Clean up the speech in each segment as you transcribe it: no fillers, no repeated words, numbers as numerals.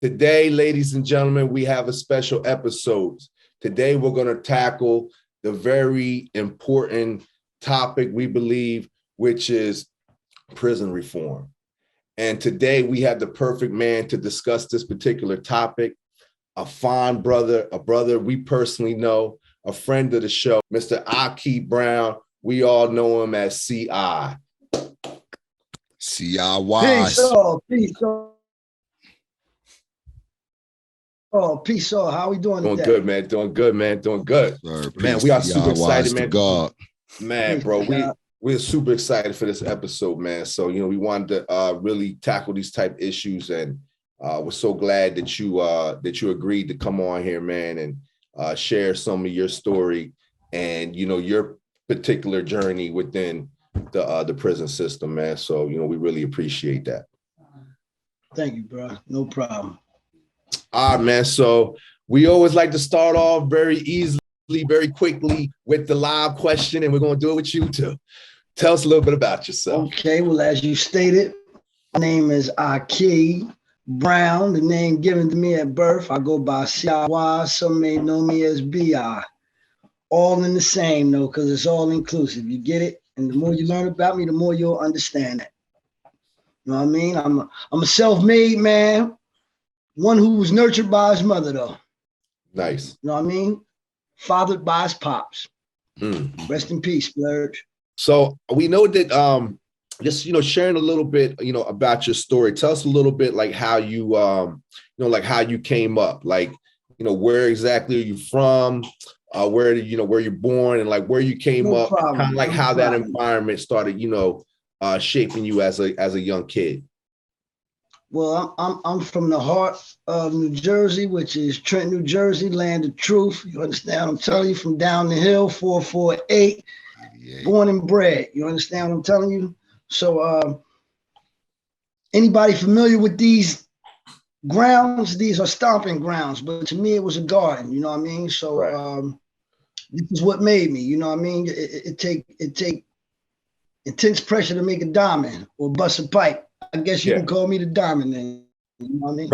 Today, ladies and gentlemen, we have a special episode. Today, we're going to tackle the very important topic, we believe, which is prison reform. And today, we have the perfect man to discuss this particular topic, a fine brother, a brother we personally know, a friend of the show, Mr. Akey Brown. We all know him as CI. CI Wise. Peace all. How we doing today? Doing good, man. Doing good. Sir, man, we are super excited, man. God. Man, bro, we're super excited for this episode, man. So, we wanted to really tackle these type issues, and we're so glad that you agreed to come on here, man, and share some of your story and, your particular journey within the prison system, man. So, we really appreciate that. Thank you, bro. No problem. All right, man. So we always like to start off very easily, very quickly with the live question, and we're going to do it with you too. Tell us a little bit about yourself. Okay. Well, as you stated, my name is Akey Brown, the name given to me at birth. I go by CI Wise. Some may know me as BI. All in the same, though, because it's all inclusive. You get it? And the more you learn about me, the more you'll understand it. You know what I mean? I'm a self-made man. One who was nurtured by his mother, though. Nice. You know what I mean? Fathered by his pops. Rest in peace, Splurge. So we know that just sharing a little bit, about your story. Tell us a little bit like how you like how you came up, like, where exactly are you from? Where you're born, and like where you came up, kind of like how that environment started, shaping you as a young kid. Well, I'm from the heart of New Jersey, which is Trenton, New Jersey, land of truth. You understand what I'm telling you? From down the hill, 448, born and bred. You understand what I'm telling you? So anybody familiar with these grounds? These are stomping grounds, but to me, it was a garden. You know what I mean? So right. This is what made me. You know what I mean? It take intense pressure to make a diamond or bust a pipe. I guess you can call me the diamond then. You know what I mean?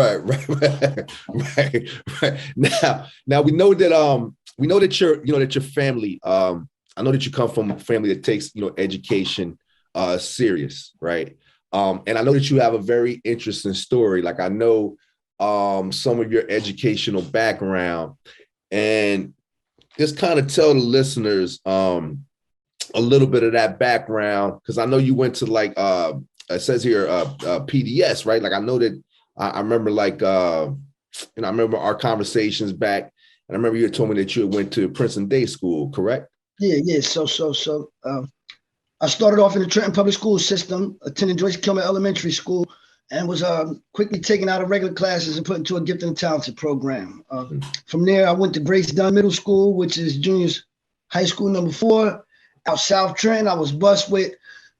Right. Now we know that your family. I know that you come from a family that takes education serious, right? And I know that you have a very interesting story. Like I know some of your educational background, and just kind of tell the listeners a little bit of that background, because I know you went to like it says here PDS, right? Like I know that I remember like I remember our conversations back, and I remember you told me that you went to Princeton Day School, correct? Yeah. So I started off in the Trenton public school system, attending Joyce Kilmer Elementary School, and was quickly taken out of regular classes and put into a gifted and talented program. From there, I went to Grace Dunn Middle School, which is juniors high school number 4, out South Trenton. I was bused with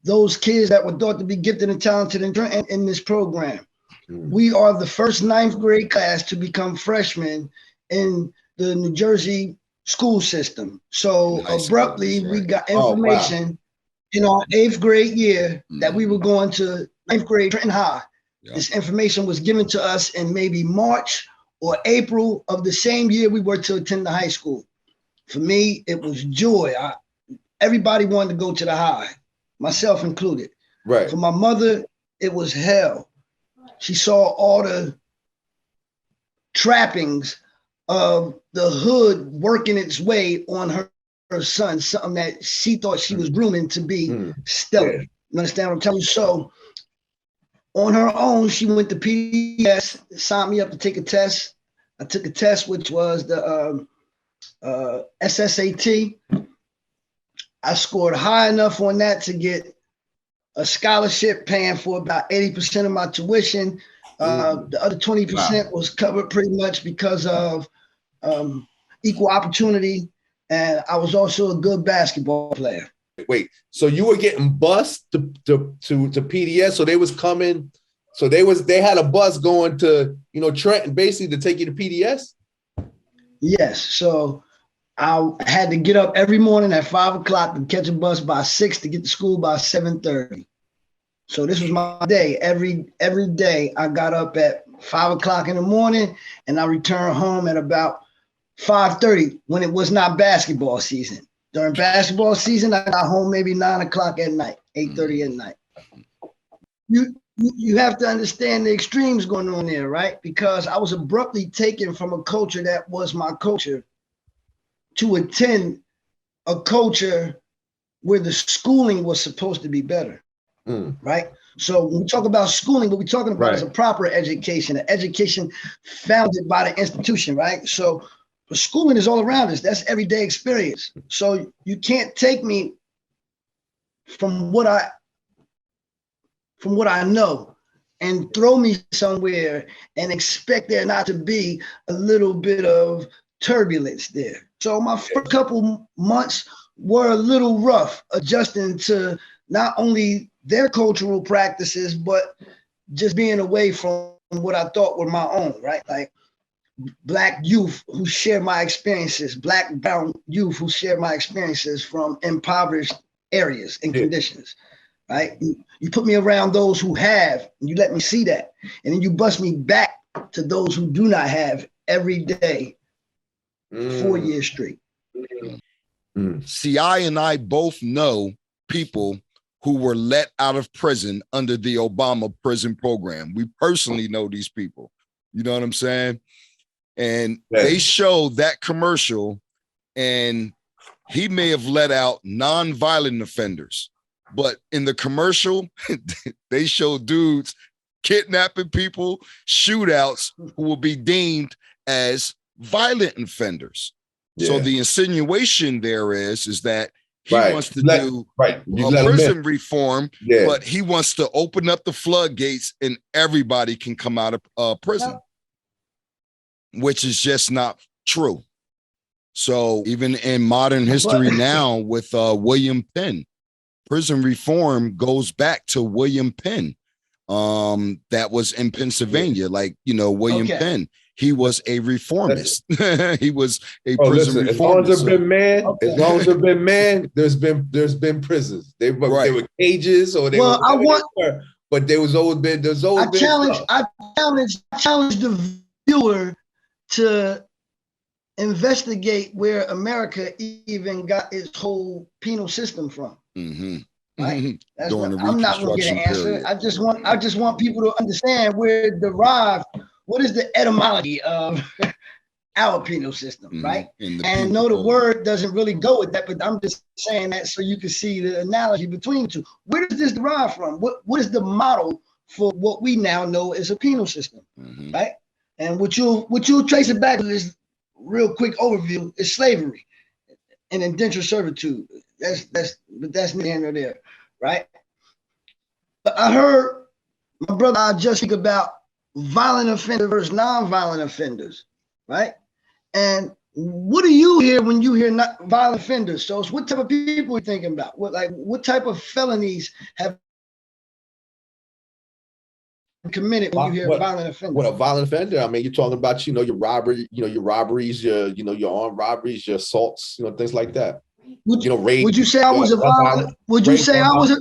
those kids that were thought to be gifted and talented in this program. We are the first 9th grade class to become freshmen in the New Jersey school system. So abruptly, we got information in our 8th grade year that we were going to 9th grade Trenton High. Yeah. This information was given to us in maybe March or April of the same year we were to attend the high school. For me, it was joy. Everybody wanted to go to the high, myself included. Right. For my mother, it was hell. She saw all the trappings of the hood working its way on her son, something that she thought she was grooming to be stellar. Yeah. You understand what I'm telling you? So on her own, she went to PDS, signed me up to take a test. I took a test, which was the SSAT. I scored high enough on that to get a scholarship paying for about 80% of my tuition. The other 20% was covered pretty much because of equal opportunity. And I was also a good basketball player. Wait, so you were getting bused to PDS? So they was coming. So they had a bus going to Trenton basically to take you to PDS. Yes. So I had to get up every morning at 5 o'clock to catch a bus by 6 to get to school by 7:30. So this was my day. Every day I got up at 5 o'clock in the morning and I returned home at about 5:30 when it was not basketball season. During basketball season, I got home maybe 9 o'clock at night, 8:30 at night. You have to understand the extremes going on there, right? Because I was abruptly taken from a culture that was my culture to attend a culture where the schooling was supposed to be better, right? So when we talk about schooling, what we're talking about is a proper education, an education founded by the institution, right? So the schooling is all around us. That's everyday experience. So you can't take me from what I know and throw me somewhere and expect there not to be a little bit of turbulence there. So my first couple months were a little rough adjusting to not only their cultural practices, but just being away from what I thought were my own, right? Like Black youth who share my experiences, Black, brown youth who share my experiences from impoverished areas and conditions, right? You put me around those who have, and you let me see that. And then you bust me back to those who do not have every day, 4 years straight. CI and I both know people who were let out of prison under the Obama prison program. We personally know these people. You know what I'm saying? And they show that commercial, and he may have let out non-violent offenders, but in the commercial, they show dudes kidnapping people, shootouts who will be deemed as violent offenders. So the insinuation there is that he wants to do prison reform, but he wants to open up the floodgates and everybody can come out of prison, which is just not true. So even in modern history now with William Penn, prison reform goes back to William Penn. That was in Pennsylvania, like, you know, William Penn. He was a reformist. He was a prison reformist. As long as there's been man, as long as there's been man, there's been prisons. They were cages, or they were. But there's always been. I challenge the viewer to investigate where America even got its whole penal system from. Right? I'm not going to get an answer. Period. I just want people to understand where it derived. What is the etymology of our penal system, right? And no, the word doesn't really go with that, but I'm just saying that so you can see the analogy between the two. Where does this derive from? What is the model for what we now know as a penal system, right? And what you'll trace it back to this real quick overview is slavery and indentured servitude. That's neither nor there, right? But I heard my brother IJUST speak about violent offenders versus non-violent offenders, right? And what do you hear when you hear not violent offenders? So what type of people are you thinking about? What type of felonies have committed when you hear violent offender? What a violent offender? I mean, you're talking about, your robbery, your robberies, your armed robberies, your assaults, things like that. Rape. Would you say I was a violent? Would you say I was a?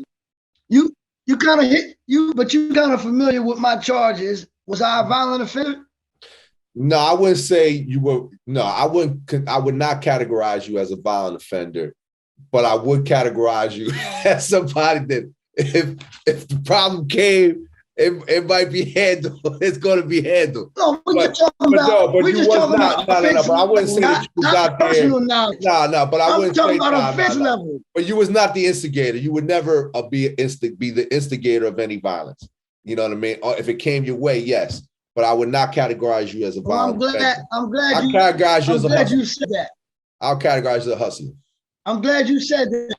You kind of hit you, but you kind of familiar with my charges. Was I a violent offender? No, I wouldn't say you were. No, I would not categorize you as a violent offender, but I would categorize you as somebody that if the problem came, it might be handled. It's going to be handled. No, we're just talking about. But you was not. No. But I wouldn't say that you was out there. No. But I wouldn't say. I'm talking about offense level. But you was not the instigator. You would never be the instigator of any violence. You know what I mean? Or if it came your way, yes. But I would not categorize you as a violent offender. I'm glad you said that. I'll categorize you as a hustler. I'm glad you said that.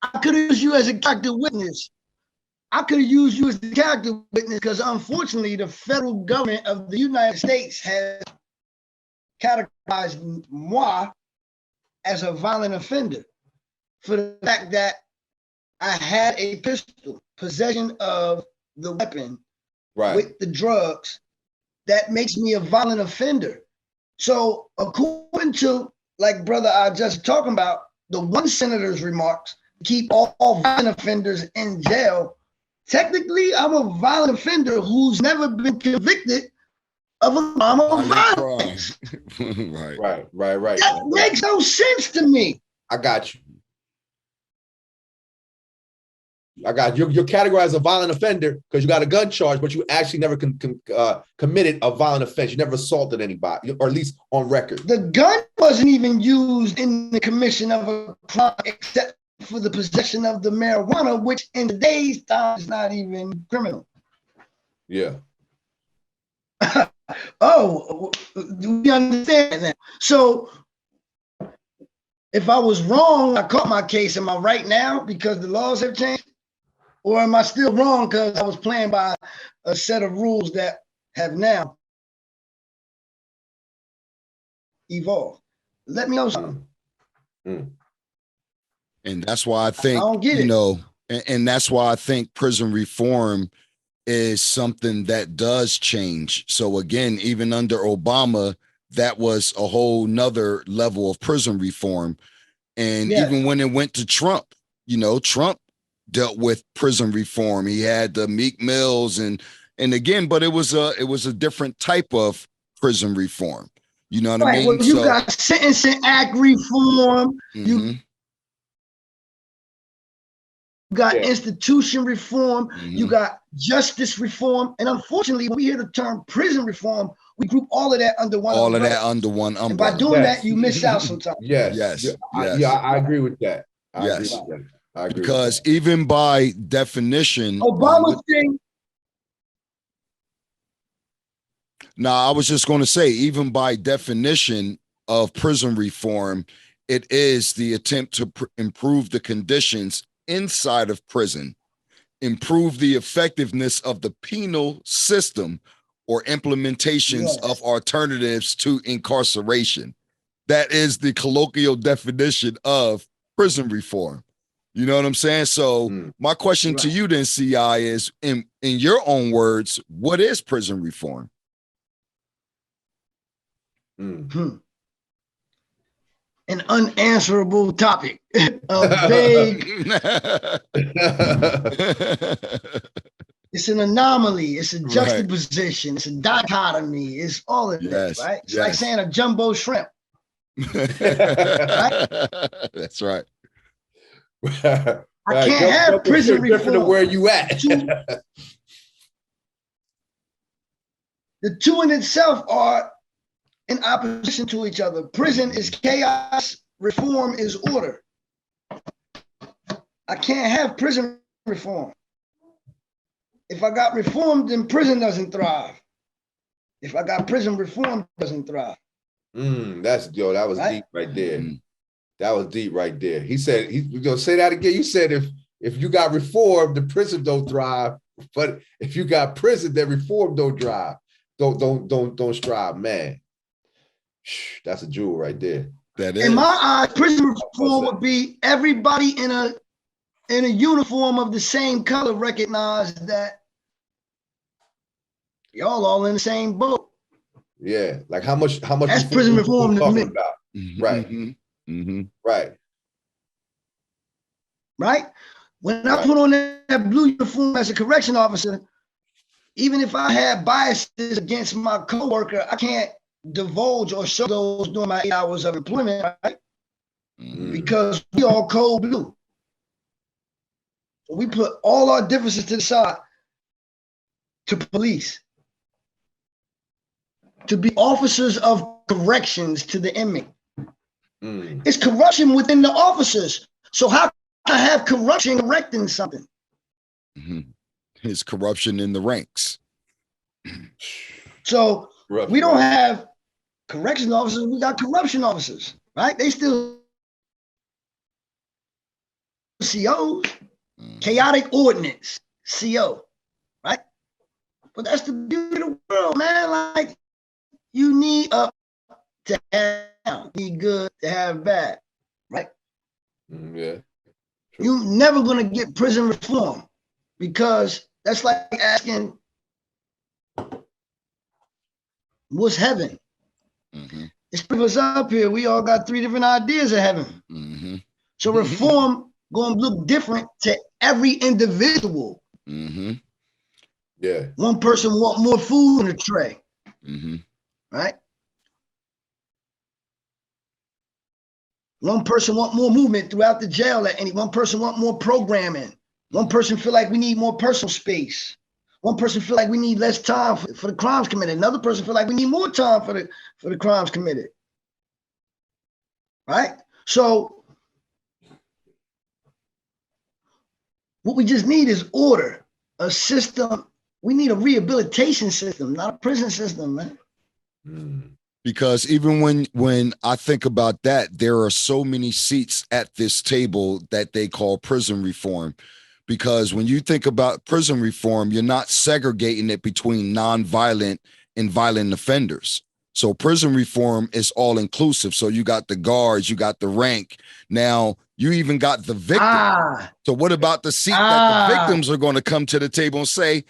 I could have used you as a character witness. Because unfortunately, the federal government of the United States has categorized moi as a violent offender for the fact that I had a pistol, possession of the weapon with the drugs. That makes me a violent offender. So according to, like brother I just talking about, the one senator's remarks, keep all violent offenders in jail. Technically, I'm a violent offender who's never been convicted of a crime of violence. Right. That makes no sense to me. I got you. You're categorized as a violent offender because you got a gun charge, but you actually never committed a violent offense. You never assaulted anybody, or at least on record. The gun wasn't even used in the commission of a crime except for the possession of the marijuana, which in today's time is not even criminal. Yeah. Oh, do we understand that? So if I was wrong, I caught my case. Am I right now because the laws have changed? Or am I still wrong because I was playing by a set of rules that have now evolved? Let me know something. And that's why I think, I don't get it. And that's why I think prison reform is something that does change. So again, even under Obama, that was a whole nother level of prison reform. And even when it went to Trump, Trump dealt with prison reform. He had the Meek Mills and again, but it was a different type of prison reform. You know what I mean? Well, you got Sentencing Act reform. You got institution reform. You got justice reform. And unfortunately, when we hear the term prison reform, we group all of that under one umbrella. And by doing that, you miss out sometimes. Yes. I agree with that. I agree with that. Because even by definition, Obama's thing. I was just going to say, even by definition of prison reform, it is the attempt to improve the conditions inside of prison, improve the effectiveness of the penal system, or implementations of alternatives to incarceration. That is the colloquial definition of prison reform. You know what I'm saying? So my question to you then, CI, is in your own words, what is prison reform? An unanswerable topic. A vague. It's an anomaly. It's a juxtaposition. It's a dichotomy. It's all of that, right? It's like saying a jumbo shrimp. That's right. I can't have prison reform. Different where you at. The two in itself are in opposition to each other. Prison is chaos. Reform is order. I can't have prison reform. If I got reform, then prison doesn't thrive. If I got prison reform, doesn't thrive. That was deep right there. That was deep right there. He said, he's gonna say that again. You said if you got reform, the prison don't thrive. But if you got prison, then reform don't thrive. Don't strive, man. That's a jewel right there. That is. In my eyes, prison reform would be everybody in a uniform of the same color recognize that y'all all in the same boat. Yeah, like how much that's prison reform to me. About? Right. When I put on that blue uniform as a correction officer, even if I had biases against my coworker, I can't divulge or show those during my 8 hours of employment, right? Because we all code blue. So we put all our differences to the side to police, to be officers of corrections to the inmate. It's corruption within the officers. So how can I have corruption correcting something? It's corruption in the ranks. So we don't have correction officers, we got corruption officers, right? They still COs, chaotic ordinance, CO, right? But that's the beauty of the world, man. Like, you need up to have down, need good to have bad, right? Yeah. You're never gonna get prison reform because that's like asking, what's heaven? It's three of us up here. We all got three different ideas of heaven. So reform going to look different to every individual. Mm-hmm. Yeah. One person want more food in the tray, Mm-hmm. right? One person want more movement throughout the jail at any. One person want more programming. One person feel like we need more personal space. One person feel like we need less time for the crimes committed. Another person feel like we need more time for the crimes committed. Right? So what we just need is order, a system. We need a rehabilitation system, not a prison system, man. Because even when I think about that, there are so many seats at this table that they call prison reform. Because when you think about prison reform, you're not segregating it between nonviolent and violent offenders. So prison reform is all inclusive. So you got the guards, you got the rank. Now you even got the victim. So what about the seat that the victims are going to come to the table and say,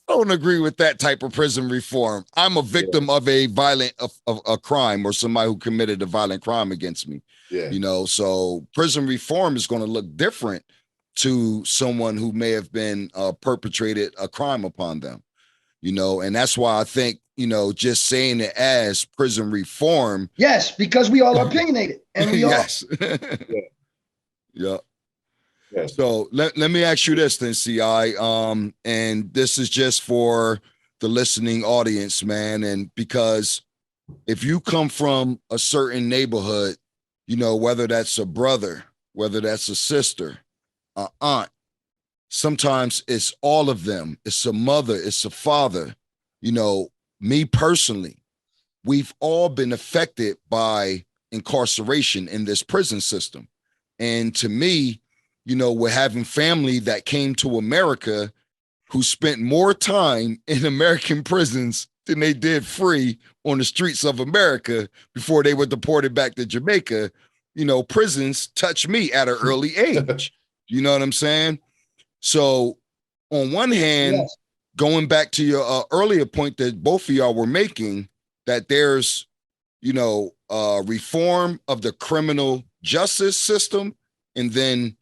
I don't agree with that type of prison reform. I'm a victim of a violent of a crime, or somebody who committed a violent crime against me. Yeah. You know, so prison reform is going to look different to someone who may have been perpetrated a crime upon them. You know, and that's why I think, you know, just saying it as prison reform. Yes, because we all are opinionated, and we yes. Yeah. Yeah. Yeah. So let me ask you this then, CI. And this is just for the listening audience, man. And because if you come from a certain neighborhood, you know, whether that's a brother, whether that's a sister, an aunt, sometimes it's all of them. It's a mother, it's a father. You know, me personally, we've all been affected by incarceration in this prison system. And to me, you know, we're having family that came to America who spent more time in American prisons than they did free on the streets of America before they were deported back to Jamaica. You know, prisons touched me at an early age. You know what I'm saying? So on one hand, yes. Going back to your earlier point that both of y'all were making, that there's, you know, reform of the criminal justice system, and then,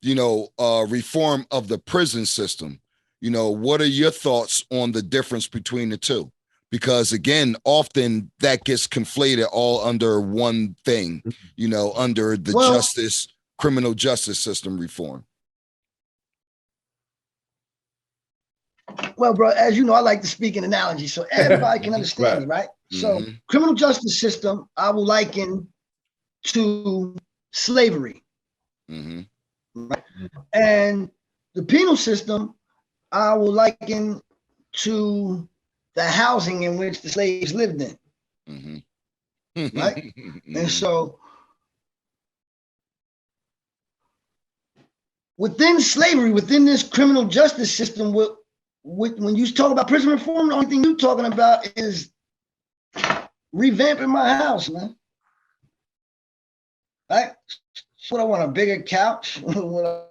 you know, reform of the prison system. You know, what are your thoughts on the difference between the two? Because again, often that gets conflated all under one thing, you know, under the criminal justice system reform. Well, bro, as you know, I like to speak in analogy so everybody can understand me, right? So criminal justice system, I will liken to slavery. Right? And the penal system, I will liken to the housing in which the slaves lived in. Right? And so within slavery, within this criminal justice system, when you talk about prison reform, the only thing you're talking about is revamping my house, man. Right? What I want, a bigger couch, what I want,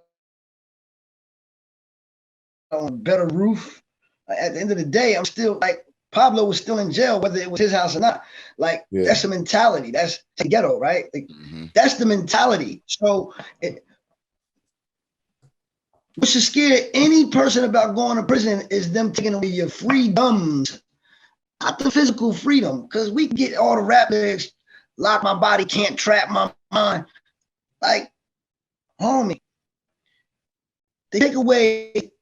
a better roof. At the end of the day, I'm still like, Pablo was still in jail, whether it was his house or not. Like, that's a mentality. That's the ghetto, right? Like, that's the mentality. So what should scare any person about going to prison is them taking away your freedoms, not the physical freedom, because we can get all the rap lyrics, lock my body, can't trap my mind. Like, homie, they take away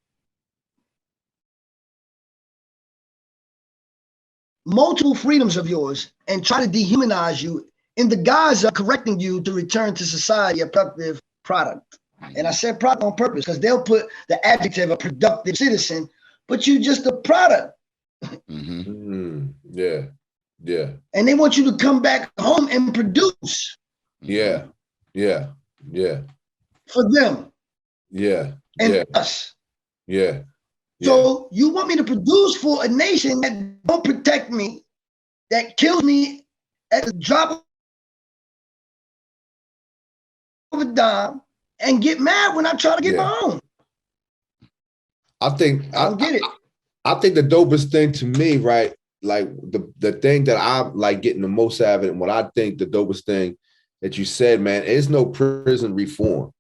multiple freedoms of yours and try to dehumanize you in the guise of correcting you to return to society a productive product. And I said product on purpose because they'll put the adjective a productive citizen, but you just a product. Yeah. And they want you to come back home and produce. Yeah. For them. And us. Yeah. So you want me to produce for a nation that don't protect me, that kills me at the drop of a dime, and get mad when I try to get my own. I don't get it. I think the dopest thing to me, right? Like the thing that I'm like getting the most out of it, and what I think the dopest thing that you said, man, is no prison reform.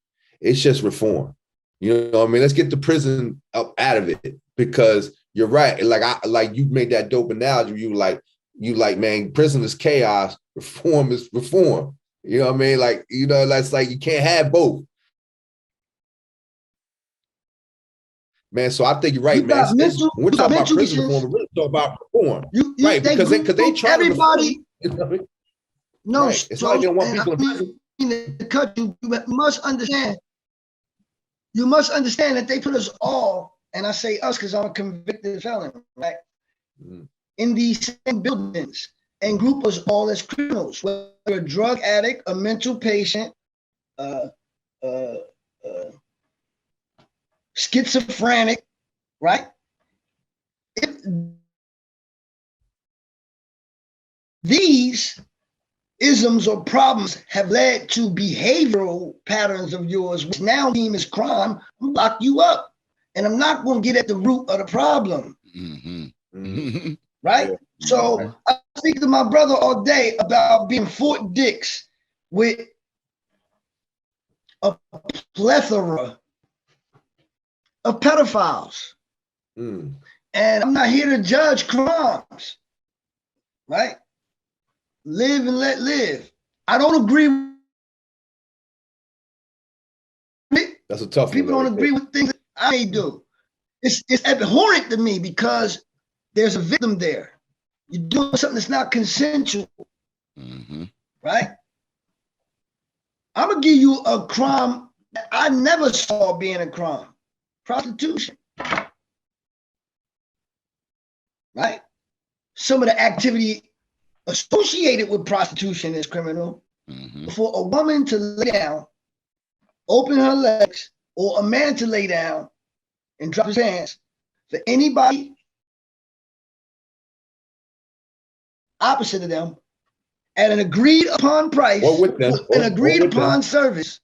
It's just reform. You know what I mean? Let's get the prison up out of it, because you're right. Like you made that dope analogy. You like, man, prison is chaos. Reform is reform. You know what I mean? Like, you know, that's like, you can't have both. Man, so I think you're right, man. When we're talking about prison reform, we're really talking about reform. Right, because they try everybody. To reform. No, right. It's not like they don't want people in prison. To cut you must understand. You must understand that they put us all, and I say us because I'm a convicted felon, right? Mm-hmm. In these same buildings and group us all as criminals, whether a drug addict, a mental patient, schizophrenic, right? These isms or problems have led to behavioral patterns of yours, which now deem as crime. I'm gonna lock you up, and I'm not going to get at the root of the problem. Mm-hmm. Mm-hmm. Right? Yeah. So I speak to my brother all day about being Fort Dix with a plethora of pedophiles. Mm. And I'm not here to judge crimes, right? Live and let live. I don't agree with it. That's a tough one. People don't agree with things that I may do. It's abhorrent to me because there's a victim there. You're doing something that's not consensual, right? I'm going to give you a crime that I never saw being a crime. Prostitution, right? Some of the activity associated with prostitution is criminal. For a woman to lay down, open her legs, or a man to lay down and drop his pants, for anybody opposite of them at an agreed upon price, an agreed upon service,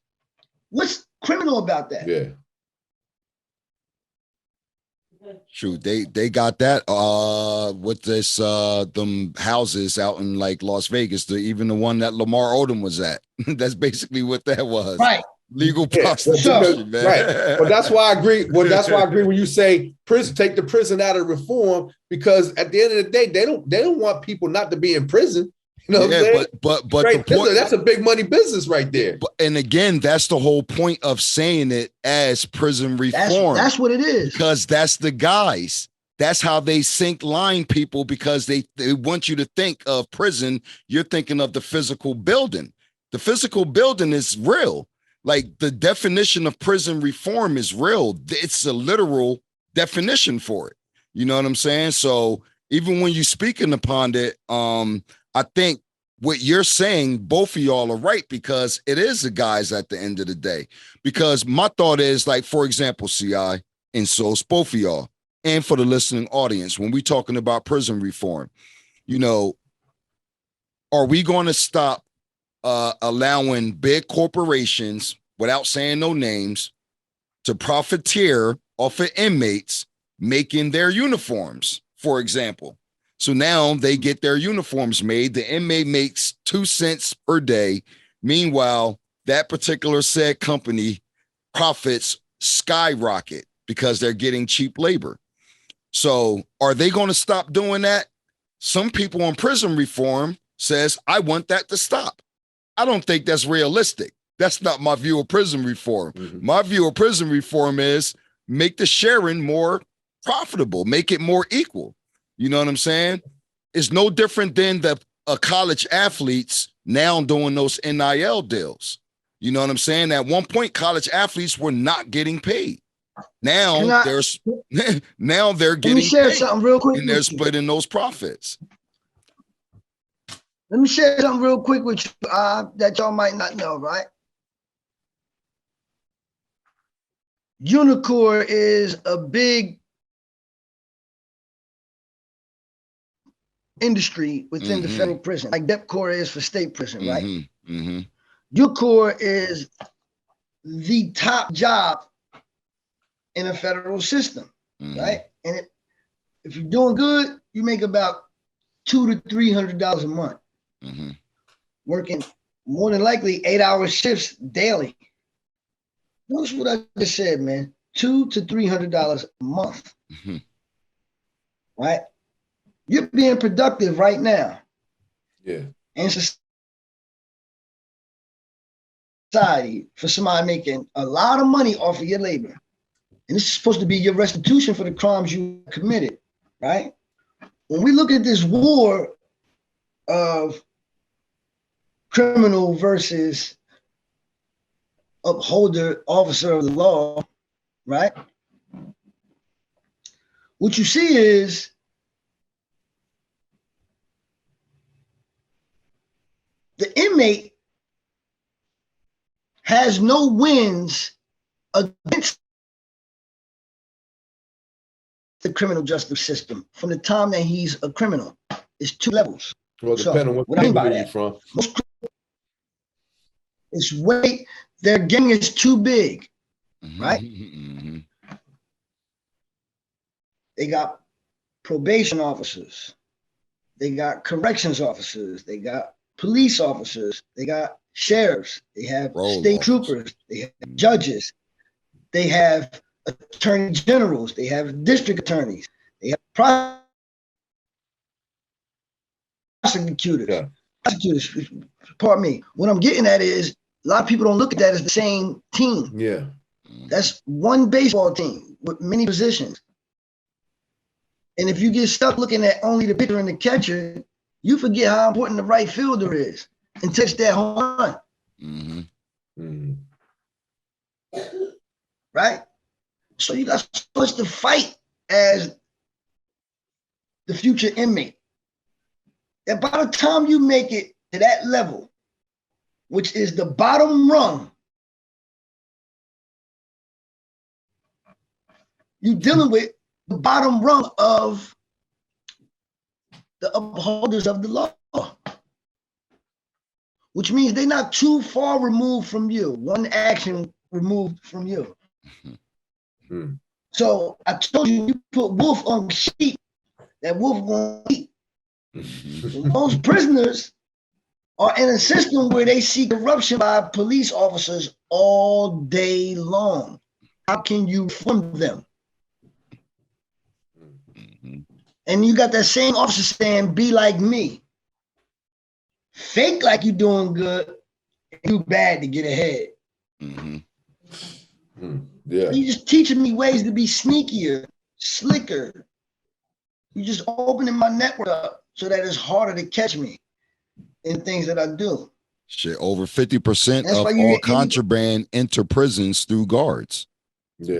what's criminal about that? Yeah. Shoot, they got that with this them houses out in like Las Vegas, even the one that Lamar Odom was at. That's basically what that was. Right. Legal prostitution, man. Right. Well, that's why I agree. Well, that's why I agree when you say prison, take the prison out of reform, because at the end of the day, they don't want people not to be in prison. You know what I'm saying? But the point, that's a big money business right there. And again, that's the whole point of saying it as prison reform. That's what it is. Because that's the guys. That's how they sink line people, because they want you to think of prison. You're thinking of the physical building. The physical building is real. Like, the definition of prison reform is real. It's a literal definition for it. You know what I'm saying? So even when you're speaking upon it, I think what you're saying, both of y'all are right, because it is the guys at the end of the day. Because my thought is, like, for example, CI, and so it's both of y'all, and for the listening audience, when we're talking about prison reform, you know, are we going to stop allowing big corporations, without saying no names, to profiteer off of inmates making their uniforms, for example? So now they get their uniforms made. The inmate makes 2 cents per day. Meanwhile, that particular said company profits skyrocket because they're getting cheap labor. So are they going to stop doing that? Some people on prison reform says, I want that to stop. I don't think that's realistic. That's not my view of prison reform. My view of prison reform is make the sharing more profitable, make it more equal. You know what I'm saying? It's no different than the college athletes now doing those NIL deals. You know what I'm saying? At one point, college athletes were not getting paid. Now they're getting Let me share something real quick, and they're splitting those profits. Let me share something real quick with you that y'all might not know, right? Unicor is a big industry within the federal prison, like DepCor is for state prison, right? Unicor is the top job in a federal system, right? And if you're doing good, you make about $200 to $300 a month, working more than likely 8-hour shifts daily. Notice what I just said, man. $200 to $300 a month. Mm-hmm. Right? You're being productive right now. Yeah. In society for somebody making a lot of money off of your labor. And this is supposed to be your restitution for the crimes you committed, right? When we look at this war of criminal versus upholder, officer of the law, right? What you see is the inmate has no wins against the criminal justice system from the time that he's a criminal. It's two levels. Well, depending on what community you're from. It's way, their gang is too big, right? Mm-hmm. They got probation officers. They got corrections officers. They got police officers. They got sheriffs. They have state troopers. They have judges. They have attorney generals. They have district attorneys. They have prosecutors. Yeah. Prosecutors, pardon me. What I'm getting at is a lot of people don't look at that as the same team. Yeah. That's one baseball team with many positions. And if you get stuck looking at only the pitcher and the catcher, you forget how important the right fielder is and touch that home run. Mm-hmm. Mm-hmm. Right? So you got so much to fight as the future inmate. And by the time you make it to that level, which is the bottom rung, you're dealing with the bottom rung of the upholders of the law, which means they're not too far removed from you, one action removed from you. Mm-hmm. So I told you, you put wolf on sheep, that wolf gonna eat. Most prisoners are in a system where they see corruption by police officers all day long. How can you reform them? And you got that same officer saying, be like me. Fake like you're doing good, and do bad to get ahead. Mm-hmm. Yeah. You just teaching me ways to be sneakier, slicker. You just opening my network up so that it's harder to catch me in things that I do. Shit, over 50% of all contraband enter prisons through guards. Yeah.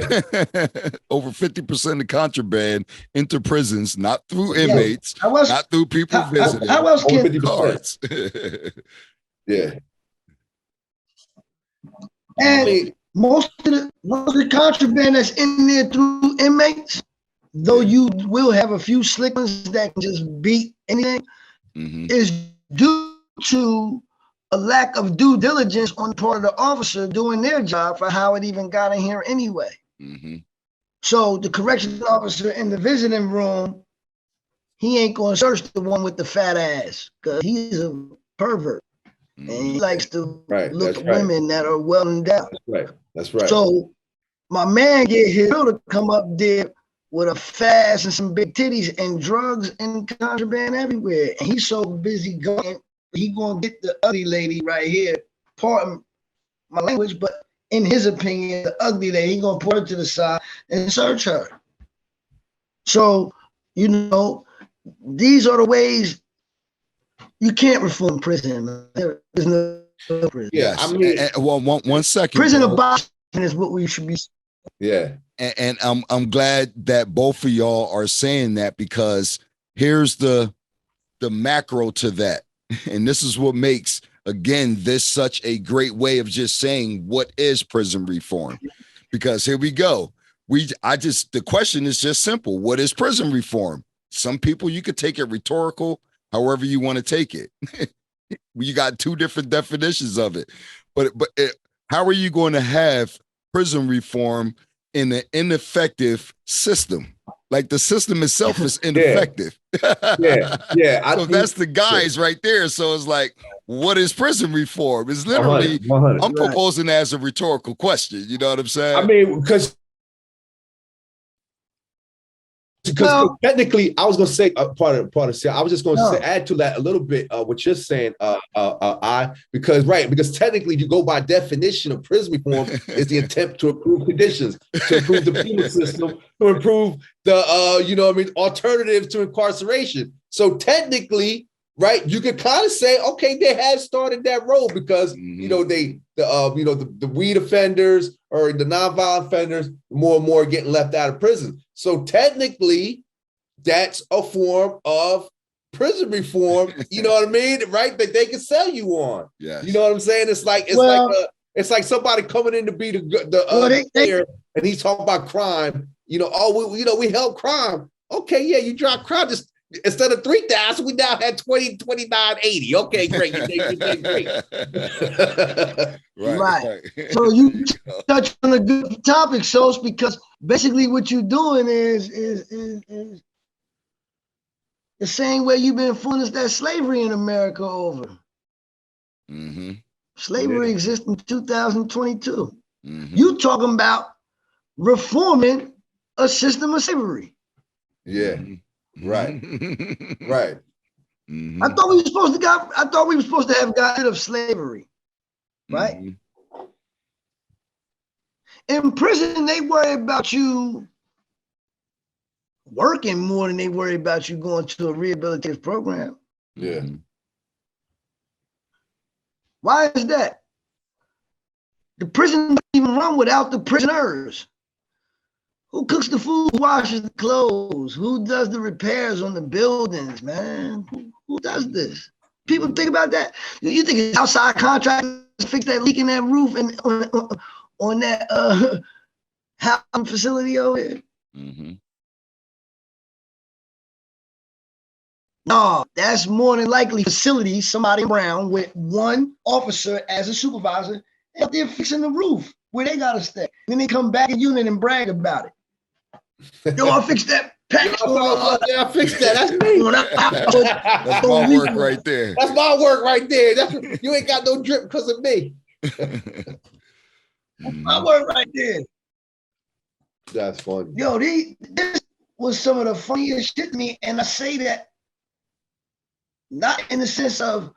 Over 50% of contraband enter prisons, not through inmates, not through people visiting. How else can guards? Yeah. And most of the contraband that's in there through inmates, though you will have a few slick ones that can just beat anything, is due to a lack of due diligence on the part of the officer doing their job for how it even got in here anyway. So the corrections officer in the visiting room, he ain't gonna search the one with the fat ass because he's a pervert and he likes to look at women that are well endowed. That's right. So my man get his girl to come up there with a fast and some big titties and drugs and contraband everywhere, and he's so busy going. He gonna get the ugly lady right here. Pardon my language, but in his opinion, the ugly lady, he gonna put her to the side and search her. So, you know, these are the ways you can't reform prison. There's no prison. Yes. I mean, well, one second. Prison abolishment is what we should be. Yeah. And I'm glad that both of y'all are saying that, because here's the macro to that. And this is what makes, again, this such a great way of just saying what is prison reform. Because here we go. The question is just simple. What is prison reform? Some people, you could take it rhetorical, however you want to take it. You got two different definitions of it. But how are you going to have prison reform in an ineffective system? Like the system itself is ineffective. Yeah. So that's the guys right there. So it's like, what is prison reform? It's literally, 100. I'm proposing as a rhetorical question. You know what I'm saying? I mean, because technically, I was going to say part of I was just going to say add to that a little bit what you're saying, because technically, if you go by definition of prison reform, is the attempt to improve conditions, to improve the penal system, to improve the alternatives to incarceration. So technically, right, you could kind of say, okay, they have started that road because the weed offenders or the nonviolent offenders more and more getting left out of prison. So technically, that's a form of prison reform. You know what I mean, right? That they can sell you on. Yes. You know what I'm saying? It's like somebody coming in to be the player, and he's talking about crime. We help crime. Okay, yeah, you drop crime. Just instead of 3,000, we now had 2980. Okay, great. You did great. Right. So you touch on a good topic, Sos, because basically what you're doing is the same way you've been influenced that slavery in America over. Mm-hmm. Slavery exists in 2022. Mm-hmm. You talking about reforming a system of slavery. Yeah. Mm-hmm. Right. Right. Mm-hmm. I thought we were supposed to have gotten rid of slavery. Right? Mm-hmm. In prison, they worry about you working more than they worry about you going to a rehabilitative program. Yeah. Why is that? The prison doesn't even run without the prisoners. Who cooks the food? Who washes the clothes? Who does the repairs on the buildings, man? Who does this? People think about that. You think it's outside contractors fix that leak in that roof and on that housing facility over here? Mm-hmm. No, that's more than likely facilities, somebody around with one officer as a supervisor out there fixing the roof where they gotta stay. Then they come back in unit and brag about it. Yo, I fixed that patch. I fixed that. That's me. That's my work right there. That's my work right there. You ain't got no drip because of me. My work right there. That's funny. Yo, this was some of the funniest shit to me, and I say that not in the sense of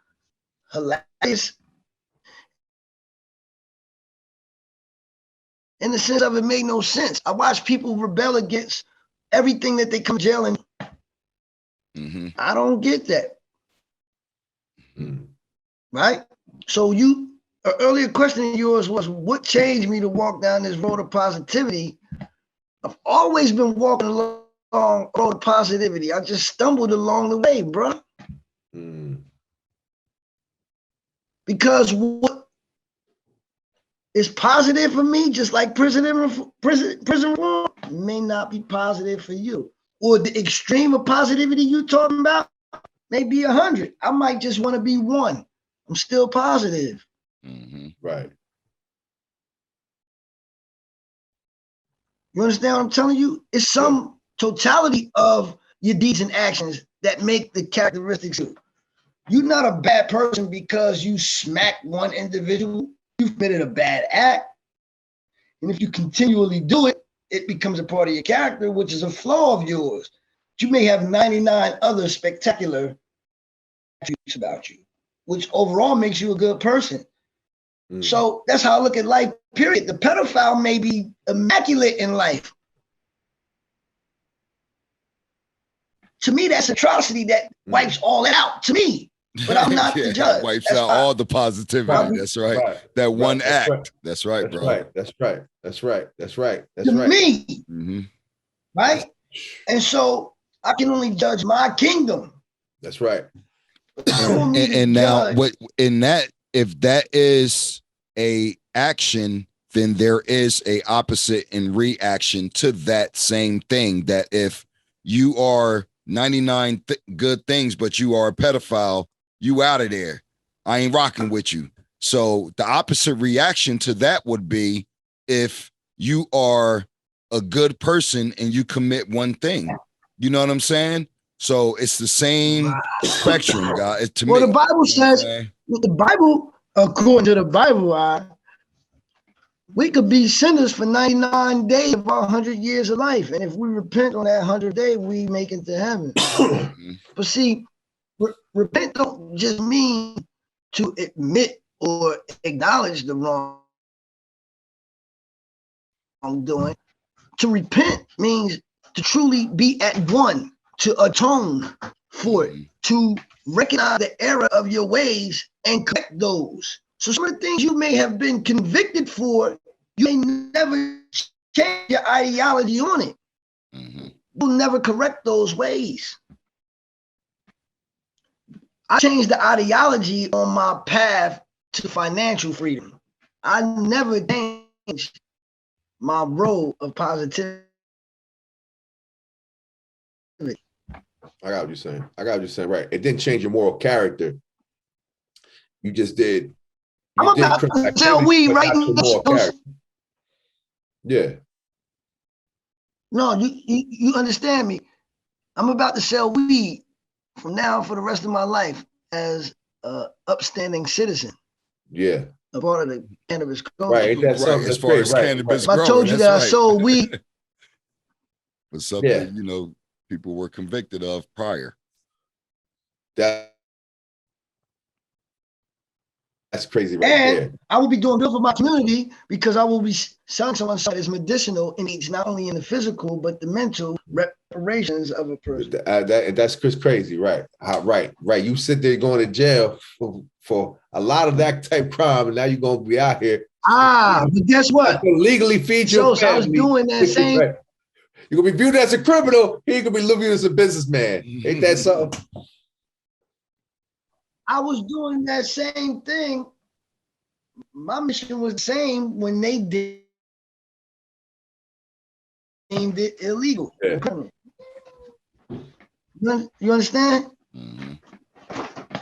hilarious, in the sense of it made no sense. I watch people rebel against everything that they come to jail in. Mm-hmm. I don't get that. Mm-hmm. Right? So an earlier question of yours was, what changed me to walk down this road of positivity? I've always been walking along the road of positivity. I just stumbled along the way, bro. Mm. Because what is positive for me, just like prison reform, may not be positive for you. Or the extreme of positivity you talking about may be 100. I might just want to be 1. I'm still positive. Mm-hmm. Right. You understand what I'm telling you? It's some totality of your deeds and actions that make the characteristics of you. You're not a bad person because you smacked one individual. You've committed a bad act. And if you continually do it, it becomes a part of your character, which is a flaw of yours. You may have 99 other spectacular attributes about you, which overall makes you a good person. Mm. So that's how I look at life, period. The pedophile may be immaculate in life. To me, that's atrocity that wipes all that out, to me. But I'm not the judge. Wipes out all the positivity. That's right. That one act. Right. That's right, bro. That's right. To me. Mm-hmm. Right? And so I can only judge my kingdom. That's right. And now what in that, if that is a action, then there is a opposite and reaction to that same thing. That if you are 99 good things, but you are a pedophile, you out of there. I ain't rocking with you. So the opposite reaction to that would be if you are a good person and you commit one thing. You know what I'm saying? So it's the same spectrum, guys. Well, the Bible says, the Bible, according to the Bible, we could be sinners for 99 days of our 100 years of life. And if we repent on that 100th day, we make it to heaven. But see, repent don't just mean to admit or acknowledge the wrongdoing. To repent means to truly be at one, to atone for it, to recognize the error of your ways and correct those. So some of the things you may have been convicted for, you may never change your ideology on it. You'll never correct those ways. I changed the ideology on my path to financial freedom. I never changed my role of positivity. I got what you're saying. Right. It didn't change your moral character. You just did. I'm about to tell weed right now. Yeah. No, you understand me. I'm about to sell weed from now for the rest of my life as an upstanding citizen. Yeah. A part of the cannabis code. Right. That's right. As far as cannabis growing, I told you that I sold weed. But something, you know, people were convicted of prior. That's crazy right and there. I will be doing good for my community because I will be selling someone that is medicinal and needs not only in the physical, but the mental reparations of a person. That's crazy, right? Right. You sit there going to jail for a lot of that type crime, and now you're going to be out here. But guess what? Legally feed your family. I was doing that same. Right. You're going to be viewed as a criminal. He going to be viewed as a businessman. Ain't that something? I was doing that same thing. My mission was the same when they deemed it illegal. Yeah. You understand?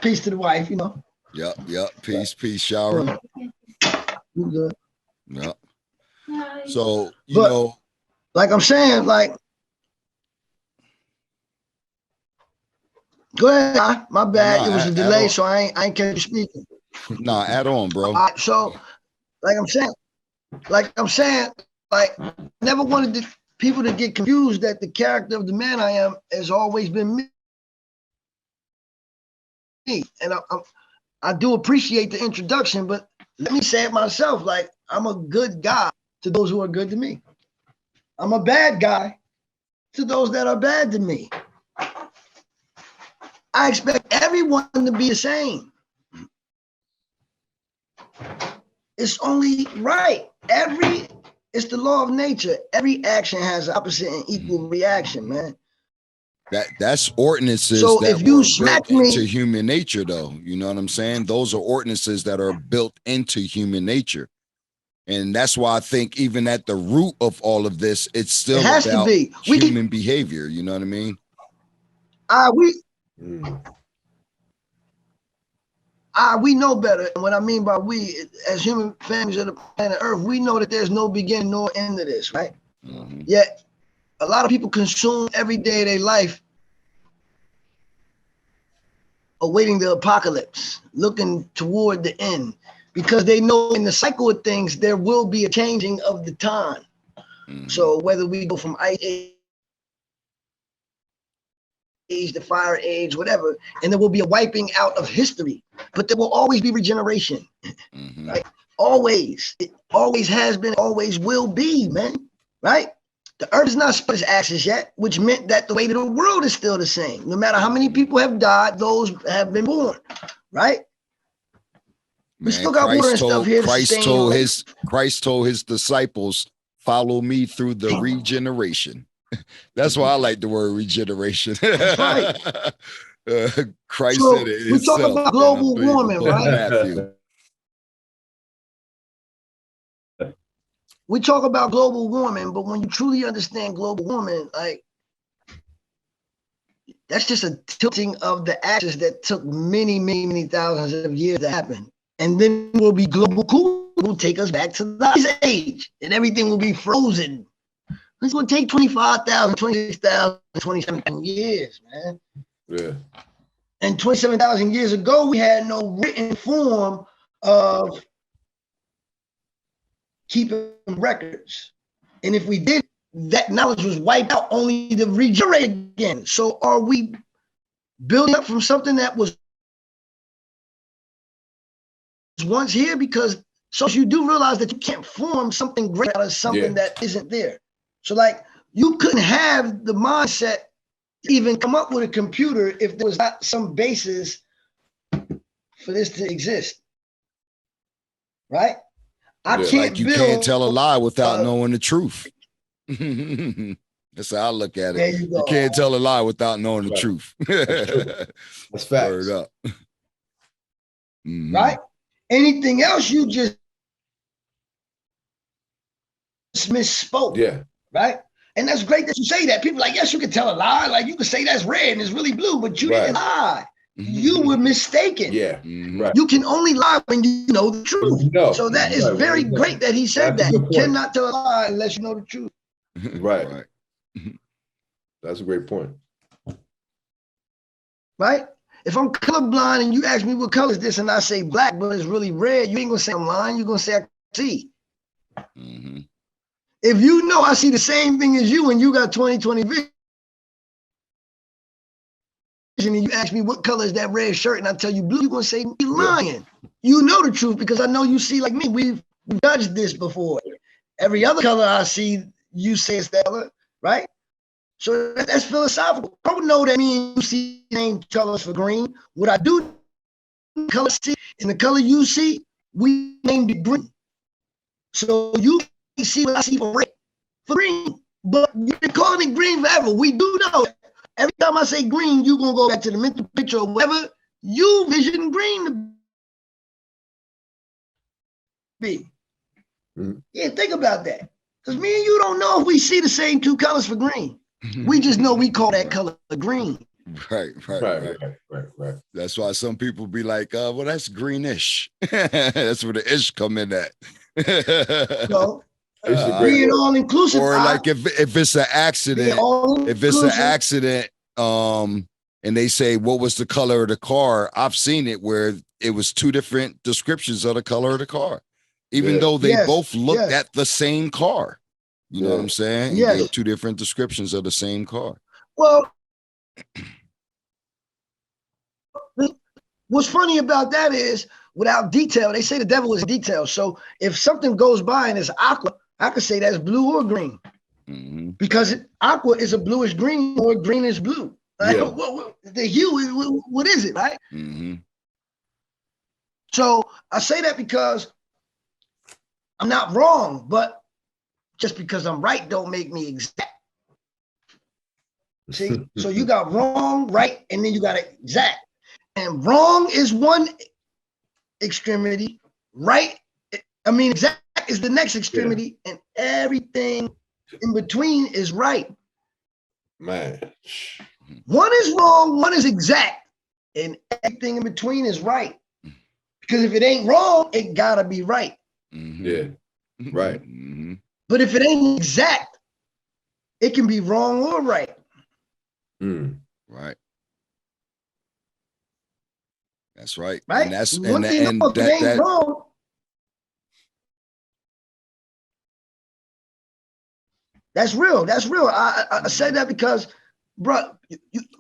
Peace to the wife, you know. Yep. Peace, shower. You good. Yep. So, you know. Like I'm saying, like, go ahead. My bad. It was a delay, so I ain't kept you speaking. Nah, add on, bro. So, like I'm saying, I never wanted people to get confused that the character of the man I am has always been me. And I do appreciate the introduction, but let me say it myself. Like, I'm a good guy to those who are good to me. I'm a bad guy to those that are bad to me. I expect everyone to be the same. It's only right. It's the law of nature. Every action has opposite and equal reaction, man. That's ordinances. So that if you smack me into human nature, though, you know what I'm saying? Those are ordinances that are built into human nature. And that's why I think even at the root of all of this, it's still about human behavior. You know what I mean? We know better. And what I mean by we, as human families of the planet Earth, we know that there's no beginning nor end to this, right? Yet a lot of people consume every day of their life awaiting the apocalypse, looking toward the end, because they know in the cycle of things, there will be a changing of the time. So whether we go from ice age, the fire age, whatever, and there will be a wiping out of history, but there will always be regeneration. Right? Always. It always has been, always will be, man. Right? The earth is not split its axis yet, which meant that the weight of the world is still the same. No matter how many people have died, those have been born. Right? We still got water and stuff here. Christ told his disciples, follow me through the regeneration. That's why I like the word regeneration. That's right. Christ so said it we talk about global warming, right? We talk about global warming, but when you truly understand global warming, like, that's just a tilting of the axis that took many, many, many thousands of years to happen. And then will be global cooling will take us back to the ice age, and everything will be frozen, It's going to take 25,000, 26,000, 27,000 years, man. Yeah. And 27,000 years ago, we had no written form of keeping records. And if we did, that knowledge was wiped out only to regenerate again. So are we building up from something that was once here? Because so you do realize that you can't form something great out of something that isn't there. So like you couldn't have the mindset to even come up with a computer if there was not some basis for this to exist. Right? I can't like you can't tell a lie without knowing the truth. That's how I look at it. You can't tell a lie without knowing the truth. That's facts. Word up. Right? Anything else you just misspoke. Yeah. Right? And that's great that you say that. People are like, yes, you can tell a lie. Like you can say that's red and it's really blue, but you didn't lie. You were mistaken. Yeah. Right. You can only lie when you know the truth. So that is very great that he said that. You cannot tell a lie unless you know the truth. Right. That's a great point. Right? If I'm colorblind and you ask me what color is this and I say black, but it's really red, you ain't gonna say I'm lying. You're gonna say I see. If you know I see the same thing as you and you got 20/20 vision, and you ask me what color is that red shirt and I tell you blue, you're gonna say you're lying. You know the truth because I know you see like me. We've judged this before. Every other color I see, you say it's that color, right? So that's philosophical. I don't know that me and you see the same colors for green. What I do color see and the color you see, we named it green. So you see what I see for red, for green. But you've been calling it green forever. We do know that. Every time I say green, you're going to go back to the mental picture of whatever you vision green to be. Yeah, think about that. Because me and you don't know if we see the same two colors for green. We just know we call that color green. Right. That's why some people be like, well, that's greenish. That's where the ish come in at. So, being all inclusive. Or like if it's an accident, and they say, what was the color of the car? I've seen it where it was two different descriptions of the color of the car, even though they both looked at the same car. You know what I'm saying? Yeah. Gave two different descriptions of the same car. Well, what's funny about that is without detail, they say the devil is detail. So if something goes by and it's aqua, I could say that's blue or green. Because aqua is a bluish green or greenish blue. Like, the hue, what is it, right? So I say that because I'm not wrong, but just because I'm right don't make me exact. See, so you got wrong, right, and then you got exact. And wrong is one extremity, right? Exact is the next extremity, and everything in between is right. Man. One is wrong, one is exact, and everything in between is right. Because if it ain't wrong, it gotta be right. Yeah, right. But if it ain't exact, it can be wrong or right. Right. That's right. Right. And that's one thing if it ain't wrong. That's real. That's real. I said that because, bro,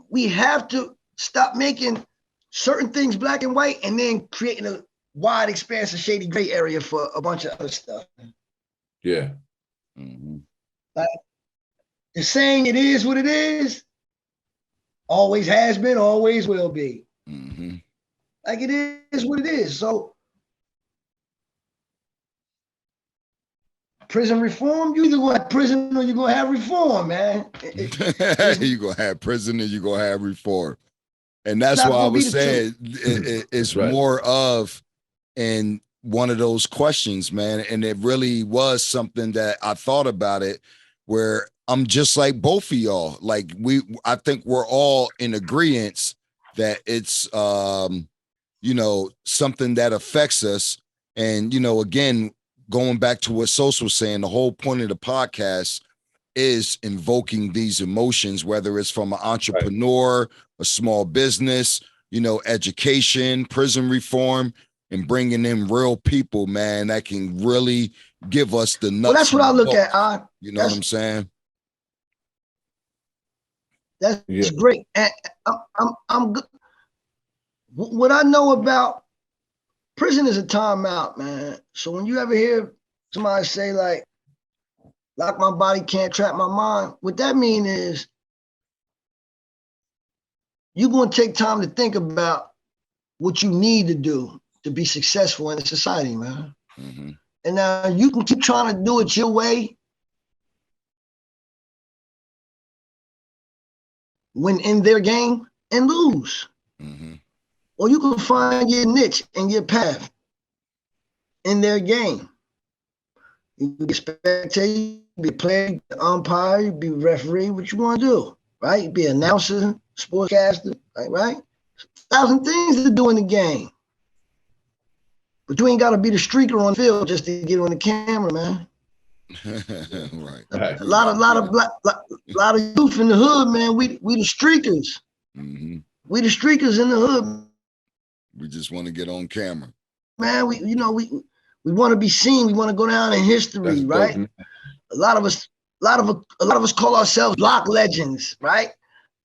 we have to stop making certain things black and white and then creating a wide expanse of shady gray area for a bunch of other stuff. Yeah. Like the saying it is what it is, always has been, always will be. Like it is what it is. So prison reform, you either going to have prison or you're going to have reform, man. You're going to have prison or you're going to have reform. And that's why I was saying it's more of, and one of those questions, man. And it really was something that I thought about it, where I'm just like both of y'all. Like I think we're all in agreement that it's, something that affects us. And, again, going back to what Sos was saying, the whole point of the podcast is invoking these emotions, whether it's from an entrepreneur, a small business, you know, education, prison reform, and bringing in real people, man, that can really give us the nuts. Well, that's what I look at. You know what I'm saying? That's great. And I'm good. What I know about prison is a timeout, man. So when you ever hear somebody say like, lock my body, can't trap my mind, what that mean is you're going to take time to think about what you need to do to be successful in society, man. Mm-hmm. And now you can keep trying to do it your way when in their game and lose. Mm-hmm. Or you can find your niche and your path in their game. You be a spectator, you be a player, you be an umpire, you be a referee, what you want to do, right? You be an announcer, sportscaster, right? 1,000 things to do in the game. But you ain't got to be the streaker on the field just to get on the camera, man. Right. A lot of youth in the hood, man. We the streakers. Mm-hmm. We the streakers in the hood. We just want to get on camera, man. We want to be seen. We want to go down in history, that's right? Dope. A lot of us call ourselves block legends, right?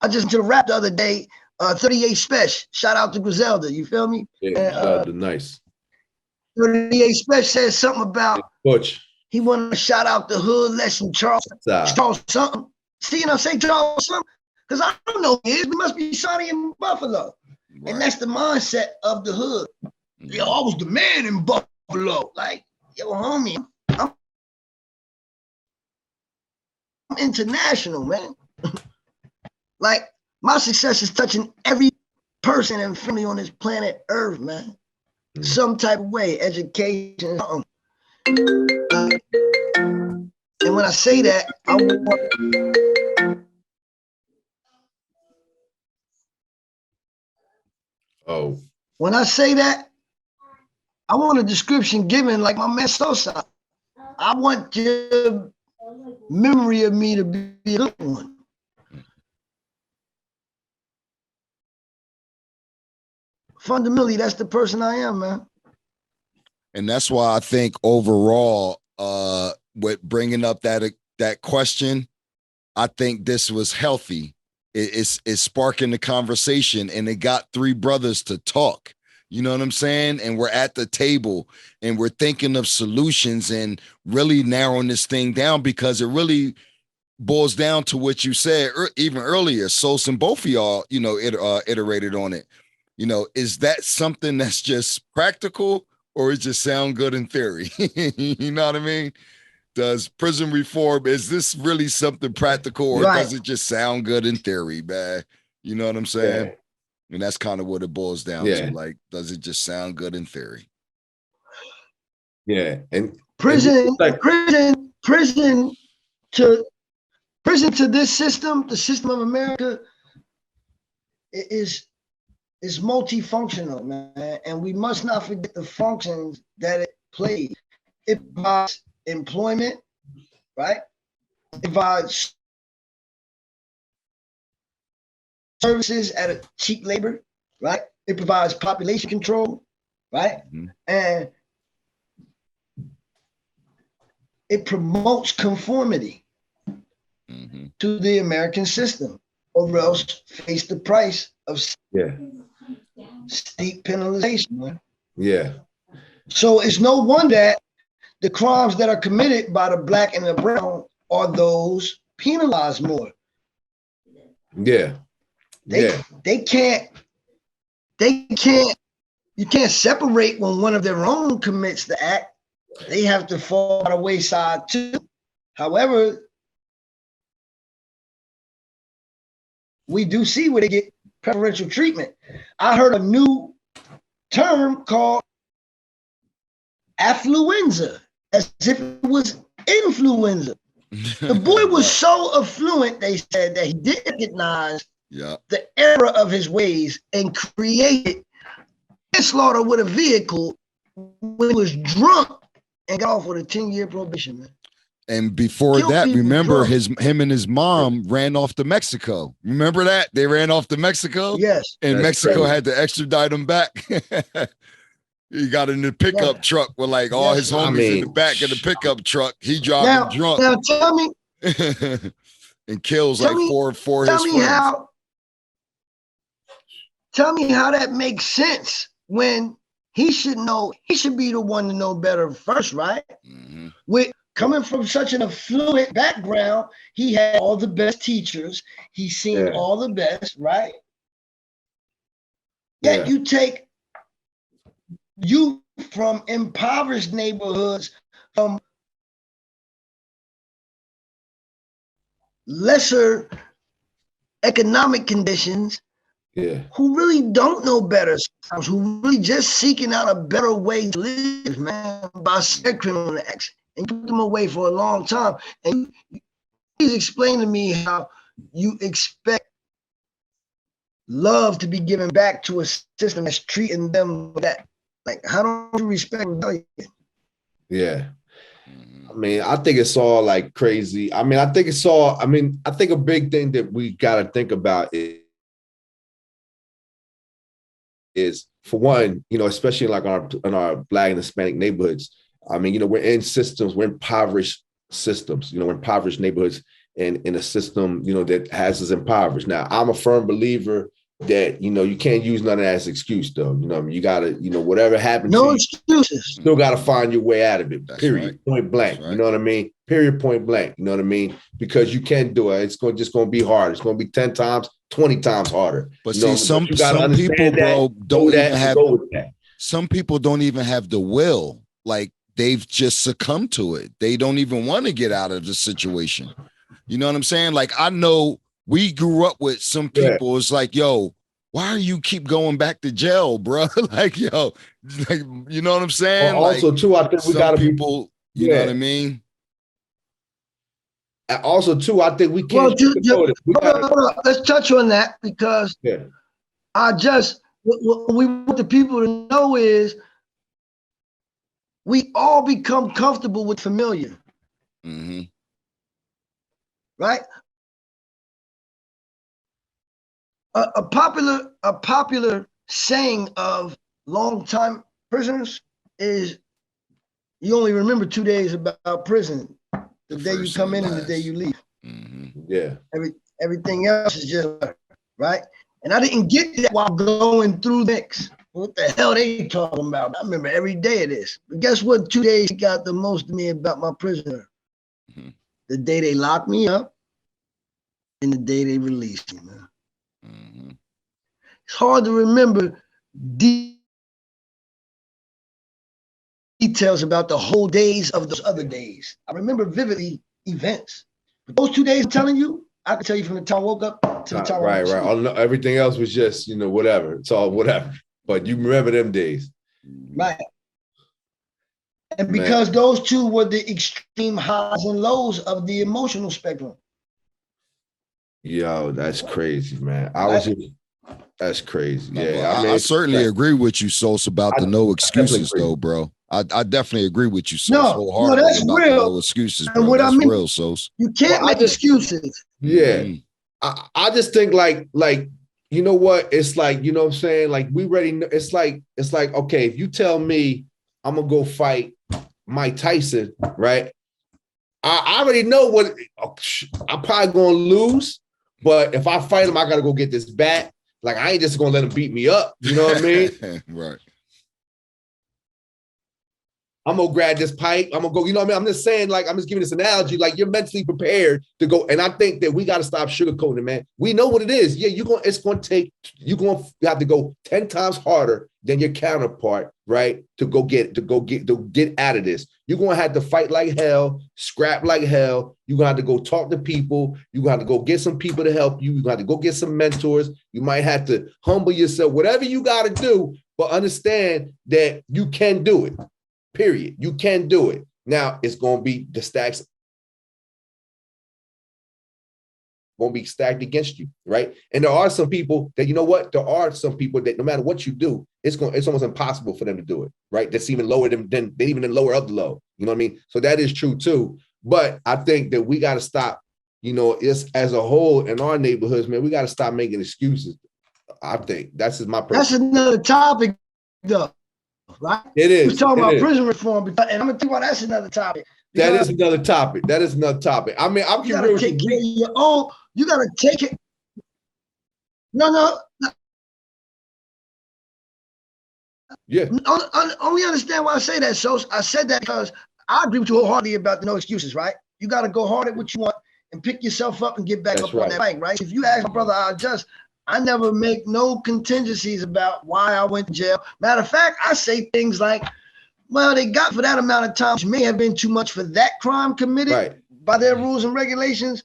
I just did a rap the other day, 38 Special. Shout out to Griselda. You feel me? Yeah, nice. 38 Special says something about Butch. He wanted to shout out the hood lesson, Charles something. See, and I say Charles something because I don't know who he is. We must be Sonny in Buffalo. Right. And that's the mindset of the hood. Mm-hmm. Yo, I was the man in Buffalo. Like, yo, homie, I'm international, man. Like, my success is touching every person and family on this planet Earth, man. Mm-hmm. Some type of way, education, something. And when I say that, I want. Oh. When I say that, I want a description given like my man Sosa. I want your memory of me to be a good one. Fundamentally, that's the person I am, man. And that's why I think overall, with bringing up that question, I think this was healthy. It's sparking the conversation, and it got three brothers to talk. You know what I'm saying? And we're at the table and we're thinking of solutions and really narrowing this thing down, because it really boils down to what you said even earlier. Sos and both of y'all, you know, iterated on it. You know, is that something that's just practical, or it just sound good in theory? You know what I mean? Does prison reform, is this really something practical, or does it just sound good in theory, man? You know what I'm saying? Yeah. And that's kind of what it boils down to. Like, does it just sound good in theory? Yeah. And prison to this system, the system of America, is multifunctional, man. And we must not forget the functions that it plays. It provides employment, right? It provides services at a cheap labor, right? It provides population control, right? Mm-hmm. And it promotes conformity to the American system, or else face the price of steep penalization, man. Yeah. So it's no wonder that the crimes that are committed by the black and the brown are those penalized more. Yeah. They can't, you can't separate when one of their own commits the act. They have to fall by the wayside too. However, we do see where they get preferential treatment. I heard a new term called affluenza, as if it was influenza. The boy was so affluent, they said, that he didn't recognize the error of his ways and created manslaughter with a vehicle when he was drunk and got off with a 10-year probation, man. And before Kill that, people remember drunk. him and his mom ran off to Mexico. Remember that? They ran off to Mexico? Yes. And That's Mexico crazy. had to extradite him back. He got in the pickup Yes. truck with like all his Yes. homies in the back of the pickup truck. He driving Now drunk tell me and kills Tell like me- four of tell his me friends. tell me how that makes sense when he should know, he should be the one to know better first, right? Mhm. With coming from such an affluent background, he had all the best teachers, he's seen Yeah. all the best, right? Yet Yeah. you take you from impoverished neighborhoods, from lesser economic conditions, Yeah. who really don't know better, who really just seeking out a better way to live, man, by said criminal acts, and put them away for a long time. And please explain to me how you expect love to be given back to a system that's treating them like that. Like, how don't you respect rebellion? Yeah. I mean, I think it's all like crazy. I mean, I think a big thing that we got to think about is for one, especially like in our Black and Hispanic neighborhoods. I mean, we're in systems, we're impoverished systems, we're impoverished neighborhoods and in a system, that has us impoverished. Now, I'm a firm believer that, you can't use none of that as excuse though. You gotta, whatever happened to No you, excuses. still got to find your way out of it. That's Period. right. Point blank. That's right. You know what I mean? Period. Point blank. You know what I mean? Because you can do it. It's just going to be hard. It's going to be 10 times, 20 times harder. But you see, you gotta some people, bro, don't even have. Go with that. Some people don't even have the will. Like they've just succumbed to it. They don't even want to get out of the situation. You know what I'm saying? Like I know we grew up with some people. Yeah. It's like, yo, why are you keep going back to jail, bro? Like, yo, like, you know what I'm saying? Well, also, like, too, I think we got people. You know what I mean? And also, too, I think we can't. Let's touch on that because what we want the people to know is we all become comfortable with familiar. Mm-hmm. Right? A popular saying of longtime prisoners is you only remember 2 days about prison. The day you come in and the day you leave. Mm-hmm. Yeah. Everything else is just right. And I didn't get that while going through next. What the hell they talking about? I remember every day of this. But guess what? 2 days got the most of me about my prisoner. Mm-hmm. The day they locked me up and the day they released me, man. Mm-hmm. It's hard to remember details about the whole days of those other days. I remember vividly events. But those 2 days I'm telling you, I can tell you from the time I woke up to the time right. Everything else was just, whatever. It's all whatever. But you remember them days. Right. And because those two were the extreme highs and lows of the emotional spectrum. Yo, that's crazy, man. That's crazy. Yeah. I certainly agree with you, Sos, about the no excuses, though, bro. I definitely agree with you, Sos, wholeheartedly that's about real. the no excuses, bro. And what that's I mean, real, Sos. You can't make excuses. Yeah. Mm-hmm. I just think like, you know what? It's like, you know what I'm saying? Like we already know, it's like, okay, if you tell me I'm gonna go fight Mike Tyson, right? I already know what I'm probably gonna lose, but if I fight him, I gotta go get this bat. Like I ain't just gonna let him beat me up. You know what I mean? Right. I'm gonna grab this pipe. I'm gonna go, you know what I mean? I'm just saying, like, I'm just giving this analogy, like you're mentally prepared to go. And I think that we got to stop sugarcoating, man. We know what it is. Yeah, you're gonna have to go 10 times harder than your counterpart, right? To get out of this. You're gonna have to fight like hell, scrap like hell. You're gonna have to go talk to people. You're gonna have to go get some people to help you. You're gonna have to go get some mentors. You might have to humble yourself, whatever you gotta do, but understand that you can do it. Period. You can do it. Now it's going to be the stacks going to be stacked against you, right? And there are some people that, you know what? There are some people that no matter what you do, it's almost impossible for them to do it, right? That's even lower than even the lower of the low. You know what I mean? So that is true too. But I think that we got to stop, it's as a whole in our neighborhoods, man, we got to stop making excuses. I think that's just my personal. That's another topic, though, right? It is. We're talking about prison reform, and I'm gonna tell you why that's another topic. That is another topic. I mean, I'm you gotta take care of your own. You gotta take it. No. Yeah. Only understand why I say that. So I said that because I agree with you wholeheartedly about the no excuses, right? You got to go hard at what you want and pick yourself up and get back up on that bike, right? If you ask my brother, I never make no contingencies about why I went to jail. Matter of fact, I say things like, well, they got for that amount of time, which may have been too much for that crime committed by their rules and regulations.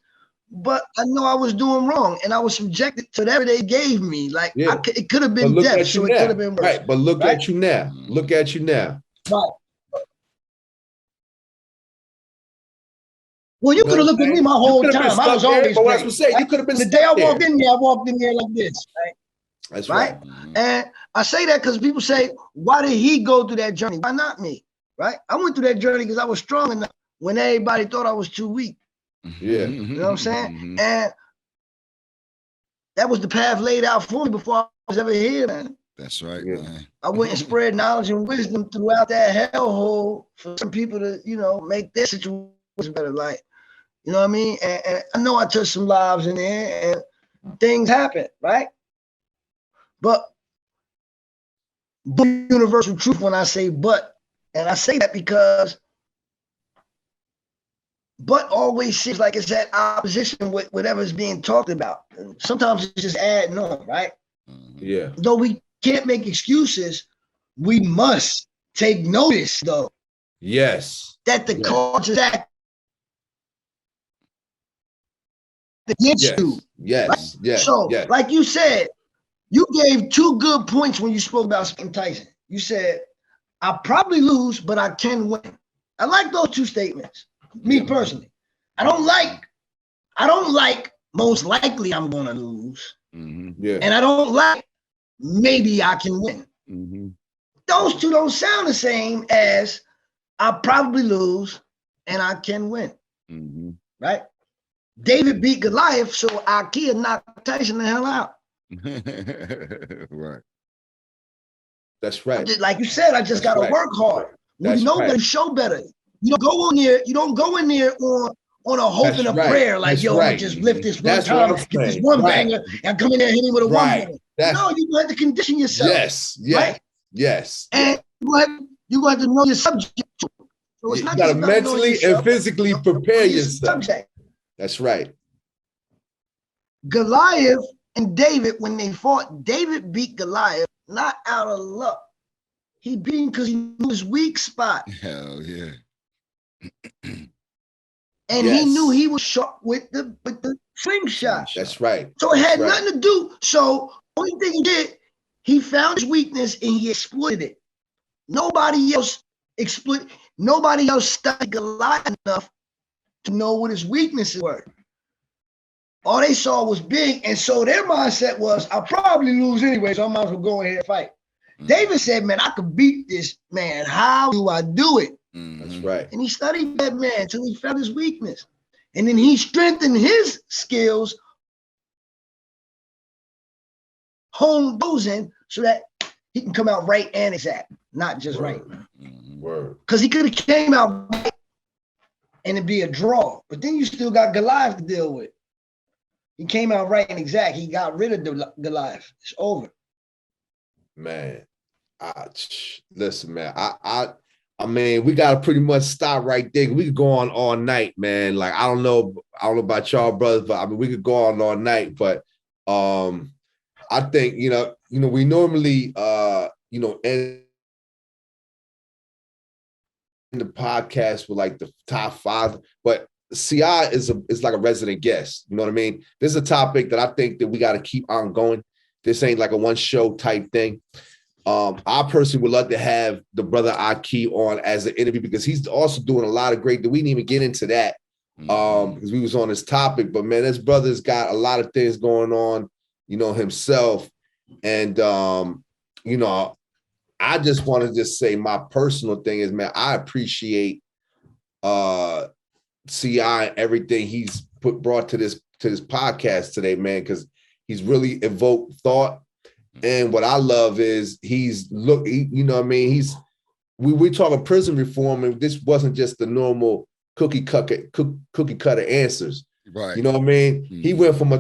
But I know I was doing wrong, and I was subjected to whatever they gave me. Like, it could have been death, so it could have been worse. Right, but look at you now. Look at you now. Right. Well, you could have looked at me my whole time. I was always great. What I was saying, you could have been the day I walked in there, I walked in there like this, right? That's right. And I say that because people say, why did he go through that journey? Why not me? Right? I went through that journey because I was strong enough when everybody thought I was too weak. Yeah. You know what I'm saying? And that was the path laid out for me before I was ever here, man. That's right, man. I went and spread knowledge and wisdom throughout that hellhole for some people to, make their situation better. Like, you know what I mean? And I know I touched some lives in there and things happen, right? But universal truth when I say but, and I say that because but always seems like it's at opposition with whatever's being talked about. And sometimes it's just adding on, right? Yeah. Though we can't make excuses, we must take notice, though. Yes. That the cards is act against you. Yes. Right? Yes. So, yes. like you said, you gave two good points when you spoke about Tyson. You said, I'll probably lose, but I can win. I like those two statements. Me personally, I don't like most likely I'm gonna lose. Yeah. And I don't like maybe I can win. Those two don't sound the same as I'll probably lose and I can win. Right? David beat Goliath, so Akey knocked Tyson the hell out. Right. That's right. Like you said, I just gotta work hard. When you know better, show better. You don't go in there. You don't go in there on a hope and a prayer like, I'm gonna just lift this one time, get this one banger, and come in there and hit him with a one banger. No, you have to condition yourself. Yes. And you have to know your subject. So it's not you gotta mentally and physically prepare yourself. That's right. Goliath and David, when they fought, David beat Goliath not out of luck. He beat him because he knew his weak spot. Hell yeah. And he knew he was shot with the slingshot. That's right. So it had nothing to do. So only thing he did, he found his weakness and he exploited it. Nobody else studied Goliath enough to know what his weaknesses were. All they saw was big, and so their mindset was, I'll probably lose anyway, so I might as well go ahead and fight. David said, man, I could beat this man. How do I do it? That's right. And he studied that man until he found his weakness. And then he strengthened his skills, honed those in so that he can come out right and exact, not just right. Because he could have came out right and it'd be a draw. But then you still got Goliath to deal with. He came out right and exact. He got rid of the Goliath. It's over. Man, listen, man. I mean, we gotta pretty much stop right there. We could go on all night, man. Like I don't know about y'all brothers, but I mean we could go on all night. But I think we normally end the podcast with like the top 5, but CI is like a resident guest. You know what I mean? This is a topic that I think that we got to keep on going. This ain't like a one show type thing. I personally would love to have the brother Akey on as an interview because he's also doing a lot of great. We didn't even get into that because we was on this topic. But man, this brother's got a lot of things going on, himself. And I just want to just say my personal thing is, man, I appreciate CI and everything he's brought to this podcast today, man, because he's really evoked thought. And what I love is you know what I mean? We're talking prison reform, and this wasn't just the normal cookie cutter answers. Right. You know what I mean? Mm-hmm. He went from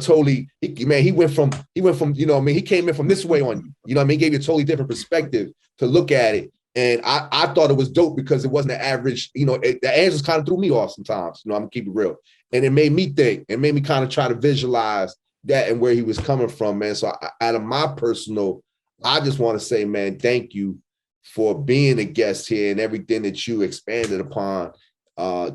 he went from, you know what I mean? He came in from this way on, you know what I mean? He gave you a totally different perspective to look at it. And I thought it was dope because it wasn't the average, you know, the answers kind of threw me off sometimes, you know, I'm gonna keep it real. And it made me think, it made me kind of try to visualize that and where he was coming from, man. So out of my personal, I just want to say, man, thank you for being a guest here and everything that you expanded upon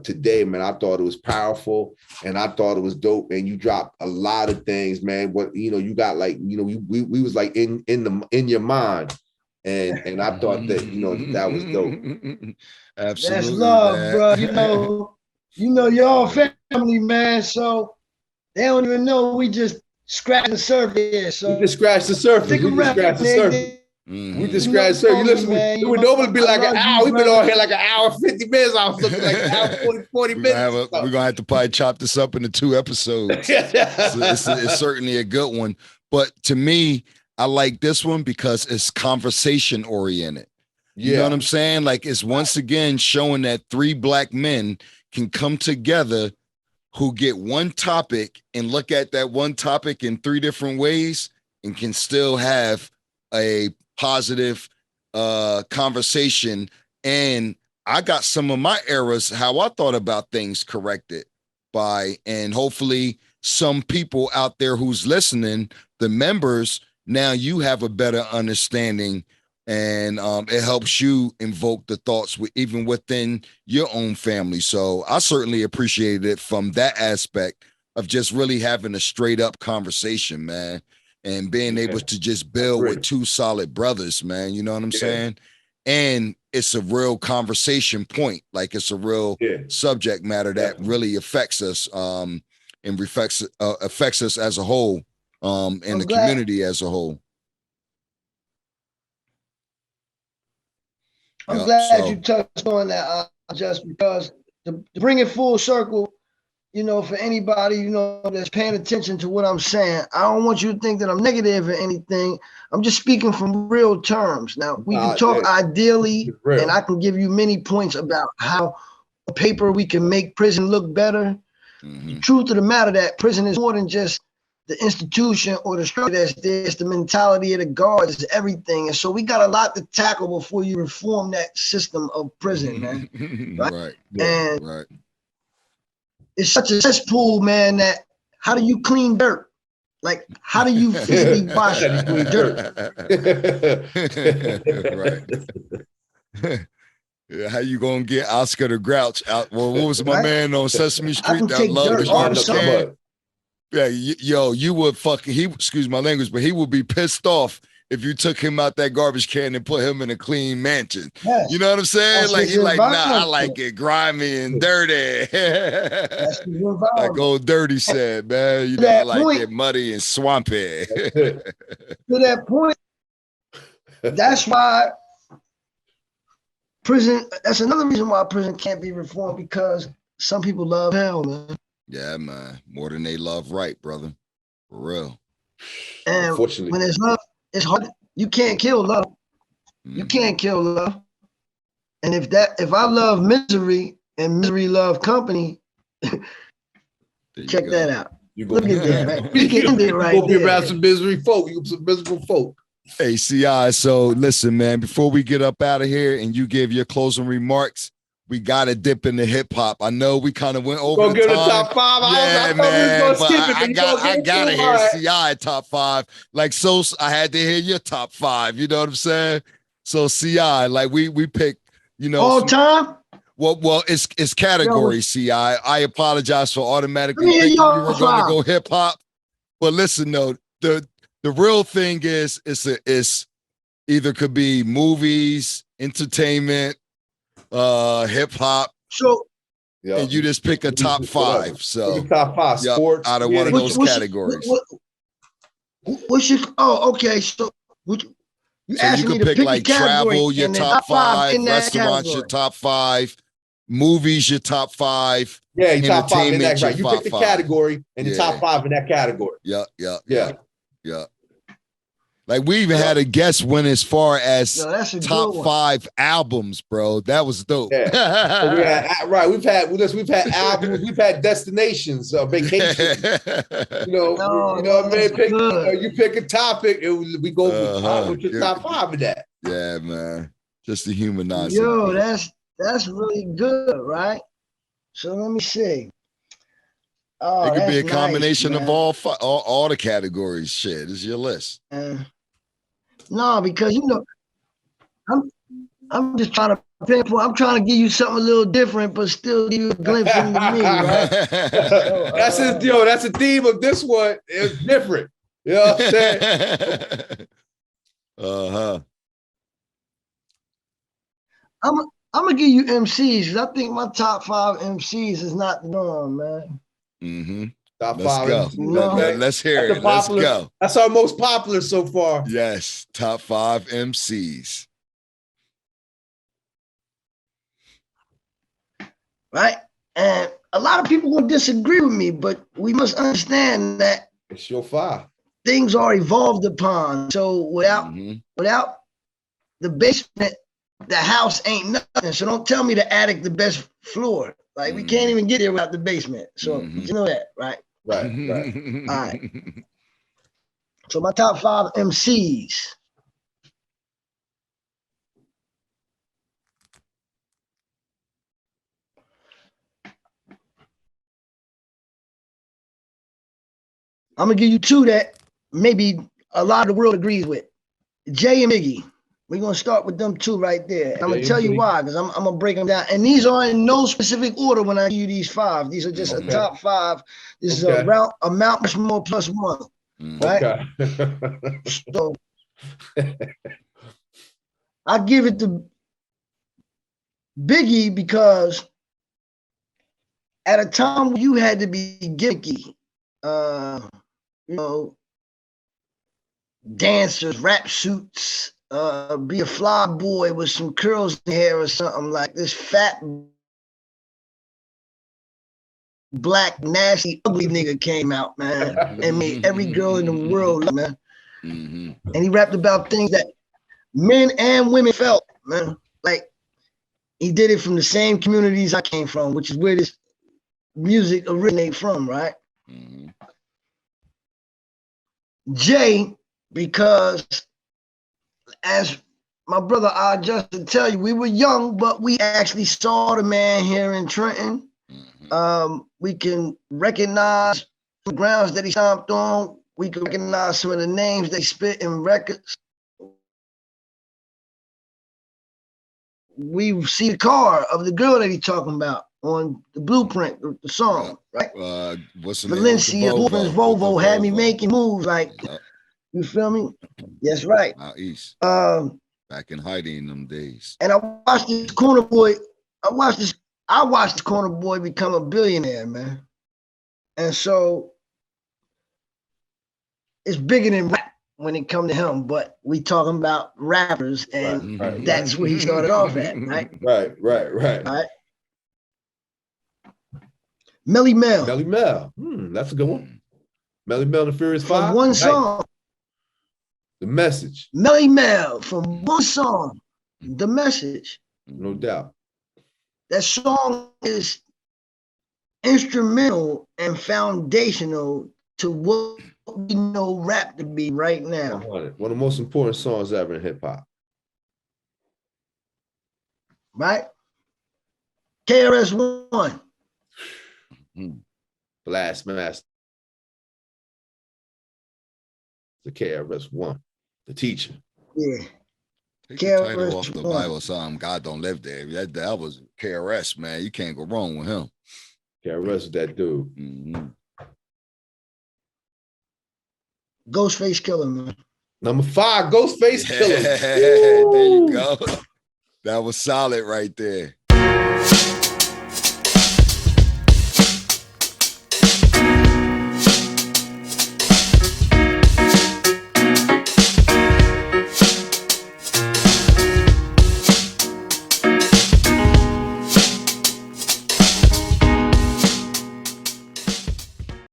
today, man. I thought it was powerful and I thought it was dope. And you dropped a lot of things, man. What, you know, you got like, you know, we was like in your mind. And I thought that, you know, that was dope. Absolutely. That's love, man. bro. You know, y'all family, man. So they don't even know we just scratched the surface. So we just scratched the surface. We just scratched the surface. We just scratched the surface. Listen, it would normally be like an hour. We've been on here like an hour, 50 minutes. I was looking like an hour, 40 minutes. We're gonna have to probably chop this up into 2 episodes. It's certainly a good one. But to me, I like this one because it's conversation oriented. You know what I'm saying? Like, it's once again showing that 3 Black men can come together who get one topic and look at that one topic in 3 different ways and can still have a positive conversation. And I got some of my errors, how I thought about things, corrected by, and hopefully some people out there who's listening, the members, now you have a better understanding, and it helps you invoke the thoughts even within your own family. So I certainly appreciated it from that aspect of just really having a straight up conversation, man, and being able to just build with 2 solid brothers, man. You know what I'm saying? And it's a real conversation point. Like, it's a real subject matter that really affects us and affects us as a whole. In the community as a whole. I'm glad you touched on that, just because to bring it full circle, you know, for anybody, you know, that's paying attention to what I'm saying, I don't want you to think that I'm negative or anything. I'm just speaking from real terms. Now, we can talk ideally, and I can give you many points about how on paper we can make prison look better. Mm-hmm. The truth of the matter that prison is more than just the institution or the structure that's there. It's the mentality of the guards, it's everything. And so we got a lot to tackle before you reform that system of prison, man. Right? And it's such a cesspool, man, that how do you clean dirt? Like, how do you physically wash dirt? Yeah, how you gonna get Oscar the Grouch out? Well, what was my man on Sesame Street that loved the garbage can? Yeah, you would excuse my language, but he would be pissed off if you took him out that garbage can and put him in a clean mansion. Yes. You know what I'm saying? That's like, he's like, nah, I like it grimy and dirty. Like old Dirty said, man, you know, I like it muddy and swampy. To that point, that's why prison, that's another reason why prison can't be reformed, because some people love hell, man. Yeah, man. More than they love right, brother. For real. And when it's love, it's hard. You can't kill love. You can't kill love. And if I love misery and misery love company, check that out. Look at that, right? You can end it right there. Be around some misery folk. You some miserable folk. Hey, CI, so listen, man, before we get up out of here and you give your closing remarks, we got to dip into hip hop. I know we kind of went over the top 5. Yeah, man, but I got to hear CI top 5. Like, so I had to hear your top 5. You know what I'm saying? So CI, like we pick, you know, all time. Well, it's category. CI. I apologize for automatically thinking you were going to go hip hop, but listen, though, the real thing is it's either could be movies, entertainment, hip hop. So and you just pick a top 5. So top 5 sports out of one of those categories. What's your okay? So You So you asking me could to pick pick a like category travel, your and then top five, in that restaurants, your category. top five, movies, your top five, Yeah, you top five in entertainment, that, your right. You top pick the five. category and the Yeah. top five in that category. Yeah. Yeah. Like we even had a guest win as far as Yo, that's a top good one. 5 albums, bro. That was dope. Yeah. So we had, right. We've had albums, we've had destinations, vacations. You know what I mean? You pick a topic, we go with your top 5 of that. Yeah, man. Just to humanize. Yo, that's really good, right? So let me see. Oh, it could be a nice, combination man. of all the categories. Shit, it's your list. No, because I'm just trying to pinpoint. I'm trying to give you something a little different, but still give you a glimpse into me, right? So, that's the theme of this one. It's different. You know what I'm saying? I'm gonna give you MCs because I think my top 5 MCs is not the norm, man. Mm-hmm. Top Let's 5 go. MCs, let's hear it. Let's go. That's our most popular so far. Yes, top 5 MCs. Right? And a lot of people will disagree with me, but we must understand that it's your 5. Things are evolved upon. So without the basement, the house ain't nothing. So don't tell me the attic the best floor. Like we can't even get there without the basement. So you know that, right? Right. All right. So my top 5 MCs. I'm gonna give you 2 that maybe a lot of the world agrees with. Jay and Iggy. We're gonna start with them 2 right there. I'm gonna tell you why, because I'm gonna break them down. And these are in no specific order when I give you these 5. These are just a top 5. This is a Mount Rushmore plus 1. Right? So I give it to Biggie because at a time when you had to be gimmicky, dancers, rap suits, be a fly boy with some curls in hair or something like this fat black nasty ugly nigga came out, man, and made every girl in the world love, man. And he rapped about things that men and women felt, man. Like he did it from the same communities I came from, which is where this music originated from, right? Jay, because as my brother IJUST to tell you, we were young, but we actually saw the man here in Trenton. We can recognize the grounds that he stomped on. We can recognize some of the names they spit in records. We see the car of the girl that he's talking about on the blueprint, the song, right? What's the Valencia, Volvo had me making moves like, you feel me? Yes, right. Out east. Back in hiding in them days. And I watched this corner boy. I watched the corner boy become a billionaire, man. And so it's bigger than rap when it come to him, but we talking about rappers, and that's where he started off at, right? Right. Melly Mel. That's a good one. Melly Mel and the Furious 5. From one song. The Message. Melly Mel from one song. The Message. No doubt. That song is instrumental and foundational to what we know rap to be right now. One of the most important songs ever in hip hop. Right? KRS-One. Blast Master. The KRS-One. The teacher. Yeah. Take the title off the Bible song, God Don't Live There. That was KRS, man. You can't go wrong with him. KRS is that dude. Ghostface Killer, man. Number 5, Ghostface Killer. There you go. That was solid right there.